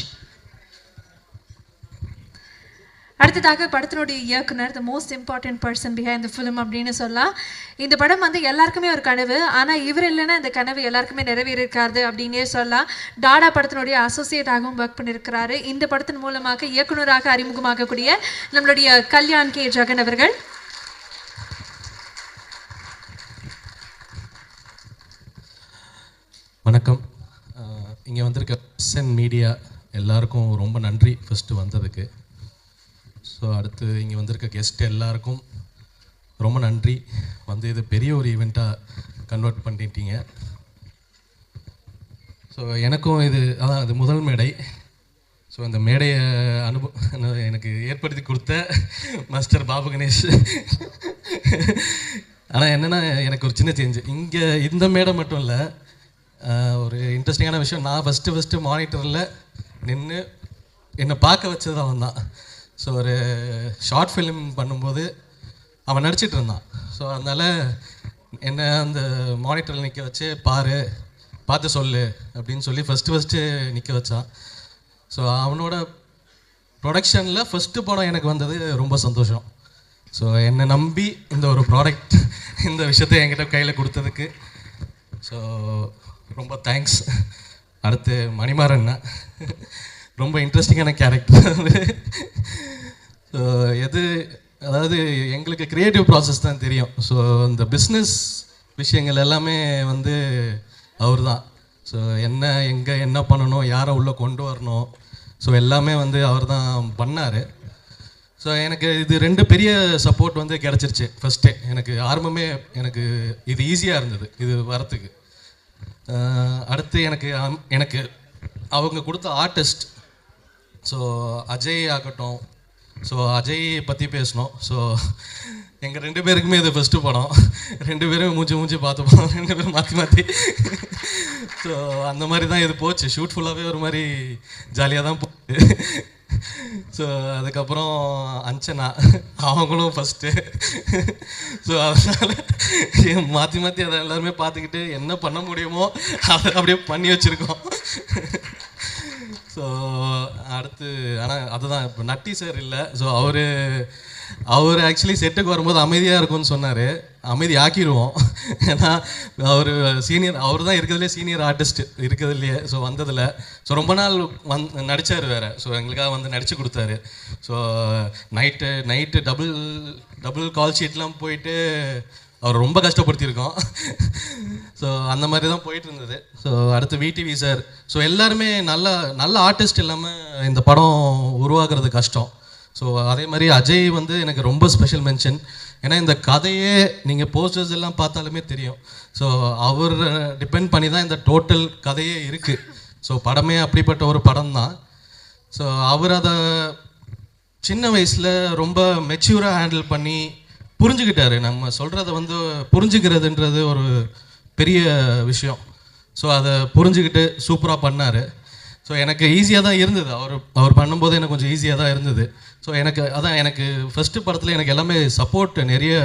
அடுத்ததாக படத்தினுடைய இயக்குனர், the most important person behind the film அப்படின்னு சொல்லலாம். இந்த படம் வந்து எல்லாருக்குமே ஒரு கனவு, ஆனால் இவர் இல்லைன்னா இந்த கனவு எல்லாருக்குமே நிறைவேறியிருக்காது அப்படின்னே சொல்லலாம். டாடா படத்தினுடைய அசோசியேட்டாகவும் ஒர்க் பண்ணியிருக்கிறாரு. இந்த படத்தின் மூலமாக இயக்குனராக அறிமுகமாகக்கூடிய நம்மளுடைய கல்யாண் கே ஜெகன் அவர்கள். வணக்கம். இங்கே வந்திருக்க ப்ரெஸ் அண்ட் மீடியா எல்லாருக்கும் ரொம்ப நன்றி ஃபஸ்ட்டு வந்ததுக்கு. ஸோ அடுத்து இங்கே வந்திருக்க கெஸ்ட் எல்லாருக்கும் ரொம்ப நன்றி. வந்து இது பெரிய ஒரு ஈவெண்ட்டாக கன்வெர்ட் பண்ணிட்டீங்க. ஸோ எனக்கும் இது முதல் மேடை. ஸோ அந்த மேடையை எனக்கு ஏற்படுத்தி கொடுத்த மாஸ்டர் பாபு கணேஷ். ஆனால் என்னென்னா எனக்கு ஒரு சின்ன சேஞ்சு. இங்கே இந்த மேடை மட்டும் இல்லை, ஒரு இன்ட்ரெஸ்டிங்கான விஷயம், நான் ஃபஸ்ட்டு மானிட்டரில் நின்று என்னை பார்க்க வச்சது அவன் தான். ஸோ ஒரு ஷார்ட் ஃபிலிம் பண்ணும்போது அவன் நடிச்சிட்டு இருந்தான். ஸோ அதனால் என்னை அந்த மானிட்டரில் நிற்க வச்சு பார்த்து சொல்லு அப்படின்னு சொல்லி ஃபஸ்ட்டு நிற்க வச்சான். ஸோ அவனோட ப்ரொடக்ஷனில் ஃபஸ்ட்டு படம் எனக்கு வந்தது ரொம்ப சந்தோஷம். ஸோ என்னை நம்பி இந்த ஒரு ப்ராடக்ட் இந்த விஷயத்தை என்கிட்ட கையில் கொடுத்ததுக்கு ஸோ ரொம்ப தேங்க்ஸ். அடுத்து மணிமாறன் ரொம்ப இன்ட்ரெஸ்டிங்கான கேரக்டர். ஸோ அதாவது எங்களுக்கு க்ரியேட்டிவ் ப்ராசஸ் தான் தெரியும். ஸோ இந்த பிஸ்னஸ் விஷயங்கள் எல்லாமே வந்து அவர் தான். ஸோ என்ன பண்ணணும், யாரை உள்ளே கொண்டு வரணும், ஸோ எல்லாமே வந்து அவர் தான் பண்ணார். ஸோ எனக்கு இது 2 பெரிய சப்போர்ட் வந்து கிடச்சிருச்சு. ஃபஸ்ட்டே எனக்கு ஆரம்பமே எனக்கு இது ஈஸியாக இருந்தது இது வரத்துக்கு. அடுத்து எனக்கு அவங்க கொடுத்த ஆர்டிஸ்ட், ஸோ அஜய் ஆகட்டும், ஸோ அஜய் பற்றி பேசணும். ஸோ எங்கள் 2 பேருக்குமே இது ஃபஸ்ட்டு படம். 2 பேரும் மூஞ்சி பார்த்துப்போம், 2 பேரும் மாற்றி ஸோ அந்த மாதிரி தான் இது போச்சு. ஷூட் ஃபுல்லாகவே ஒரு மாதிரி ஜாலியாக தான் போச்சு. ஸோ அதுக்கப்புறம் அஞ்சனா அவங்களும் ஃபஸ்ட்டு. ஸோ அதனால் மாற்றி அதை எல்லாருமே பார்த்துக்கிட்டு என்ன பண்ண முடியுமோ அதை அப்படியே பண்ணி வச்சுருக்கோம். ஸோ அடுத்து ஆனால் அதுதான் இப்போ நட்டி சார் இல்லை. ஸோ அவர் ஆக்சுவலி செட்டுக்கு வரும்போது அமைதியாக இருக்கும்னு சொன்னார். அமைதி ஆக்கிடுவோம். ஏன்னா அவர் தான் இருக்கிறதுலே சீனியர் ஆர்டிஸ்ட் இருக்கிறதுலையே. ஸோ வந்ததில் ஸோ ரொம்ப நாள் நடித்தார் வேறு. ஸோ எங்களுக்காக வந்து நடித்து கொடுத்தாரு. ஸோ நைட்டு டபுள் கால் ஷீட்லாம் போயிட்டு அவர் ரொம்ப கஷ்டப்படுத்தியிருக்கோம். ஸோ அந்த மாதிரி தான் போயிட்டு இருந்தது. ஸோ அடுத்து விடிவி சார். ஸோ எல்லாருமே நல்ல ஆர்டிஸ்ட் இல்லாமல் இந்த படம் உருவாக்குறது கஷ்டம். ஸோ அதே மாதிரி அஜய் வந்து எனக்கு ரொம்ப ஸ்பெஷல் மென்ஷன். ஏன்னா இந்த கதையே நீங்கள் போஸ்டர்ஸ் எல்லாம் பார்த்தாலுமே தெரியும். ஸோ அவர் டிபெண்ட் பண்ணி தான் இந்த டோட்டல் கதையே இருக்குது. ஸோ படமே அப்படிப்பட்ட ஒரு படம் தான். ஸோ அவர் அதை சின்ன வயசில் ரொம்ப மெச்சூராக ஹேண்டில் பண்ணி புரிஞ்சுக்கிட்டாரு. நம்ம சொல்கிறத வந்து புரிஞ்சுக்கிறதுன்றது ஒரு பெரிய விஷயம். ஸோ அதை புரிஞ்சுக்கிட்டு சூப்பராக பண்ணார். ஸோ எனக்கு ஈஸியாக தான் இருந்தது. அவர் பண்ணும்போது எனக்கு கொஞ்சம் ஈஸியாக தான் இருந்தது. ஸோ எனக்கு ஃபஸ்ட்டு படத்தில் எனக்கு எல்லாமே சப்போர்ட் நிறைய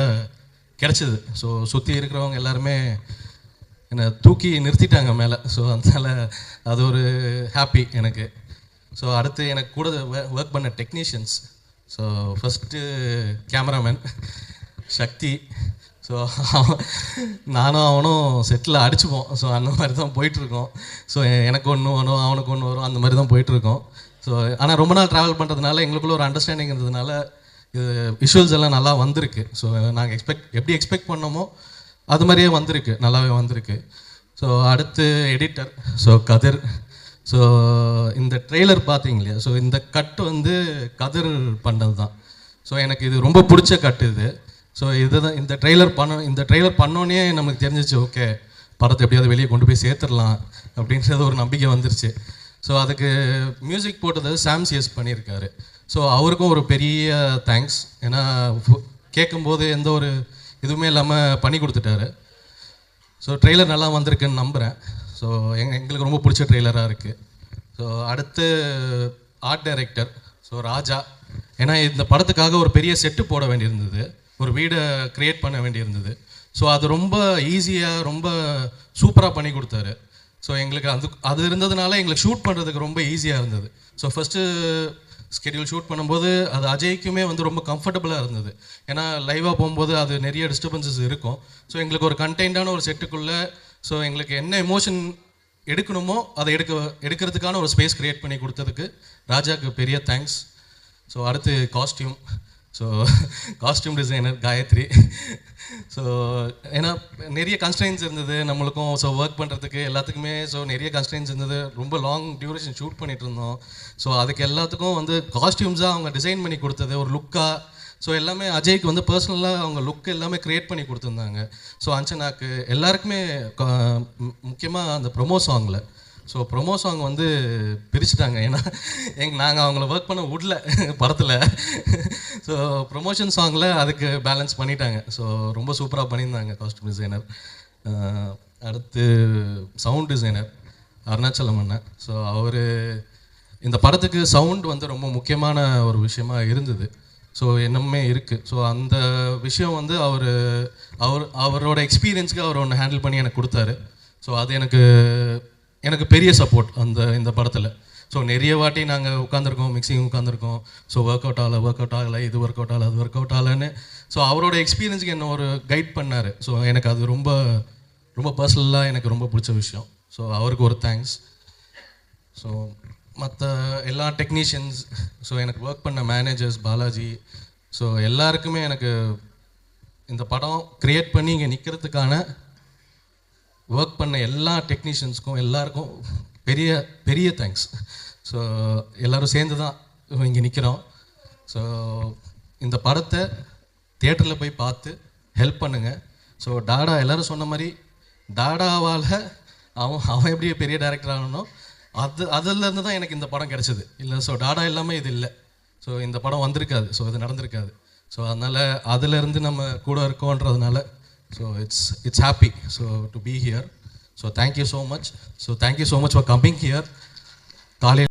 கிடச்சிது. ஸோ சுற்றி இருக்கிறவங்க எல்லாருமே என்னை தூக்கி நிறுத்திட்டாங்க மேலே. ஸோ அதனால் அது ஒரு ஹாப்பி எனக்கு. ஸோ அடுத்து எனக்கு கூட ஒர்க் பண்ண டெக்னீஷியன்ஸ். ஸோ ஃபஸ்ட்டு கேமராமேன் சக்தி. ஸோ நானும் அவனும் செட்டில் அடிச்சுப்போம். ஸோ அந்த மாதிரி தான் போயிட்டுருக்கோம். ஸோ எனக்கு ஒன்று வரும், அவனுக்கு ஒன்று வரும், அந்த மாதிரி தான் போயிட்டுருக்கோம். ஸோ ஆனால் ரொம்ப நாள் ட்ராவல் பண்ணுறதுனால எங்களுக்குள்ள ஒரு அண்டர்ஸ்டாண்டிங் இருந்ததுனால இது விஷுவல்ஸ் எல்லாம் நல்லா வந்திருக்கு. ஸோ நாங்கள் எப்படி எக்ஸ்பெக்ட் பண்ணோமோ அது மாதிரியே வந்திருக்கு, நல்லாவே வந்திருக்கு. ஸோ அடுத்து எடிட்டர் ஸோ கதிர். ஸோ இந்த ட்ரெய்லர் பார்த்தீங்க இல்லையா, ஸோ இந்த கட் வந்து கதிர் பண்ணது தான். ஸோ எனக்கு இது ரொம்ப பிடிச்ச கட்டு இது. ஸோ இதுதான் இந்த ட்ரெய்லர் பண்ணோன்னே நமக்கு தெரிஞ்சிச்சு, ஓகே படத்தை எப்படியாவது வெளியே கொண்டு போய் சேர்த்துடலாம் அப்படின்றது ஒரு நம்பிக்கை வந்துருச்சு. ஸோ அதுக்கு மியூசிக் போட்டது சாம் சிஎஸ் பண்ணியிருக்காரு. ஸோ அவருக்கும் ஒரு பெரிய தேங்க்ஸ். ஏன்னா கேட்கும்போது எந்த ஒரு இதுவுமே இல்லாமல் பண்ணி கொடுத்துட்டாரு. ஸோ ட்ரெய்லர் நல்லா வந்திருக்குன்னு நம்புகிறேன். ஸோ எங்களுக்கு ரொம்ப பிடிச்ச ட்ரெய்லராக இருக்குது. ஸோ அடுத்து ஆர்ட் டைரக்டர் ஸோ ராஜா. ஏன்னா இந்த படத்துக்காக ஒரு பெரிய செட்டு போட வேண்டியிருந்தது, ஒரு வீடை க்ரியேட் பண்ண வேண்டியிருந்தது. ஸோ அது ரொம்ப ஈஸியாக ரொம்ப சூப்பராக பண்ணி கொடுத்தாரு. ஸோ எங்களுக்கு அது இருந்ததுனால எங்களுக்கு ஷூட் பண்ணுறதுக்கு ரொம்ப ஈஸியாக இருந்தது. ஸோ ஃபஸ்ட்டு ஸ்கெடியூல் ஷூட் பண்ணும்போது அது அஜய்க்குமே வந்து ரொம்ப கம்ஃபர்டபுளாக இருந்தது. ஏன்னா லைவாக போகும்போது அது நிறைய டிஸ்டர்பன்சஸ் இருக்கும். ஸோ எங்களுக்கு ஒரு கண்டெய்ன்டான ஒரு செட்டுக்குள்ளே ஸோ எங்களுக்கு என்ன எமோஷன் எடுக்கணுமோ அதை எடுக்கிறதுக்கான ஒரு ஸ்பேஸ் க்ரியேட் பண்ணி கொடுத்ததுக்கு ராஜாவுக்கு பெரிய தேங்க்ஸ். ஸோ அடுத்து costume. So costume designer Gayathri. So ஏன்னா நிறைய கன்ஸ்ட்ரெயின்ஸ் இருந்தது நம்மளுக்கும். ஸோ ஒர்க் பண்ணுறதுக்கு எல்லாத்துக்குமே ஸோ நிறைய கன்ஸ்ட்ரெயின்ஸ் இருந்தது. ரொம்ப லாங் டியூரேஷன் ஷூட் பண்ணிகிட்டு இருந்தோம். ஸோ அதுக்கு எல்லாத்துக்கும் வந்து காஸ்டியூம்ஸாக அவங்க டிசைன் பண்ணி கொடுத்தது ஒரு லுக்காக. ஸோ எல்லாமே அஜய்க்கு வந்து பர்சனலாக அவங்க லுக் எல்லாமே க்ரியேட் பண்ணி கொடுத்துருந்தாங்க. ஸோ அஞ்சனாக்கு எல்லாருக்குமே முக்கியமாக அந்த ப்ரொமோ சாங்கில் ஸோ ப்ரொமோ சாங் வந்து பிரிச்சுட்டாங்க. ஏன்னா நாங்கள் அவங்கள ஒர்க் பண்ண விடல படத்தில். ஸோ ப்ரொமோஷன் சாங்கில் அதுக்கு பேலன்ஸ் பண்ணிட்டாங்க. ஸோ ரொம்ப சூப்பராக பண்ணியிருந்தாங்க காஸ்டியூம் டிசைனர். அடுத்து சவுண்ட் டிசைனர் அருணாச்சலம் அண்ணன். ஸோ அவர் இந்த படத்துக்கு சவுண்ட் வந்து ரொம்ப முக்கியமான ஒரு விஷயமா இருந்தது. ஸோ என்னமே இருக்குது. ஸோ அந்த விஷயம் வந்து அவரோட எக்ஸ்பீரியன்ஸுக்கு அவர் ஒன்று ஹேண்டில் பண்ணி எனக்கு கொடுத்தாரு. ஸோ அது எனக்கு பெரிய சப்போர்ட் இந்த படத்தில். ஸோ நிறைய வாட்டி நாங்கள் உட்காந்துருக்கோம், மிக்சிங் உட்காந்துருக்கோம். ஸோ ஒர்க் அவுட் ஆகலை, இது ஒர்க் அவுட் ஆகலை, அது ஒர்க் அவுட் ஆகலைன்னு. ஸோ அவரோட எக்ஸ்பீரியன்ஸுக்கு என்ன ஒரு கைட் பண்ணார். ஸோ எனக்கு அது ரொம்ப ரொம்ப பர்சனலாக எனக்கு ரொம்ப பிடிச்ச விஷயம். ஸோ அவருக்கு ஒரு தேங்க்ஸ். ஸோ மற்ற எல்லா டெக்னீஷியன்ஸ், ஸோ எனக்கு ஒர்க் பண்ண மேனேஜர்ஸ், பாலாஜி, ஸோ எல்லாருக்குமே எனக்கு இந்த படம் க்ரியேட் பண்ணி இங்கே நிற்கிறதுக்கான ஒர்க் பண்ண எல்லா டெக்னீஷியன்ஸ்க்கும் எல்லாருக்கும் பெரிய பெரிய தேங்க்ஸ். ஸோ எல்லோரும் சேர்ந்து தான் இங்கே நிற்கிறோம். ஸோ இந்த படத்தை தியேட்டரில் போய் பார்த்து ஹெல்ப் பண்ணுங்கள். ஸோ டாடா எல்லோரும் சொன்ன மாதிரி டாடாவால் அவன் எப்படி பெரிய டைரக்டர் ஆகணும், அதுலேருந்து தான் எனக்கு இந்த படம் கிடச்சிது. இல்லை ஸோ டாடா இல்லாமல் இது இல்லை. ஸோ இந்த படம் வந்திருக்காது, ஸோ இது நடந்திருக்காது. ஸோ அதனால் அதிலேருந்து நம்ம கூட இருக்கோன்றதுனால so it's happy so to be here. So thank you so much. So thank you so much for coming here. காலையில்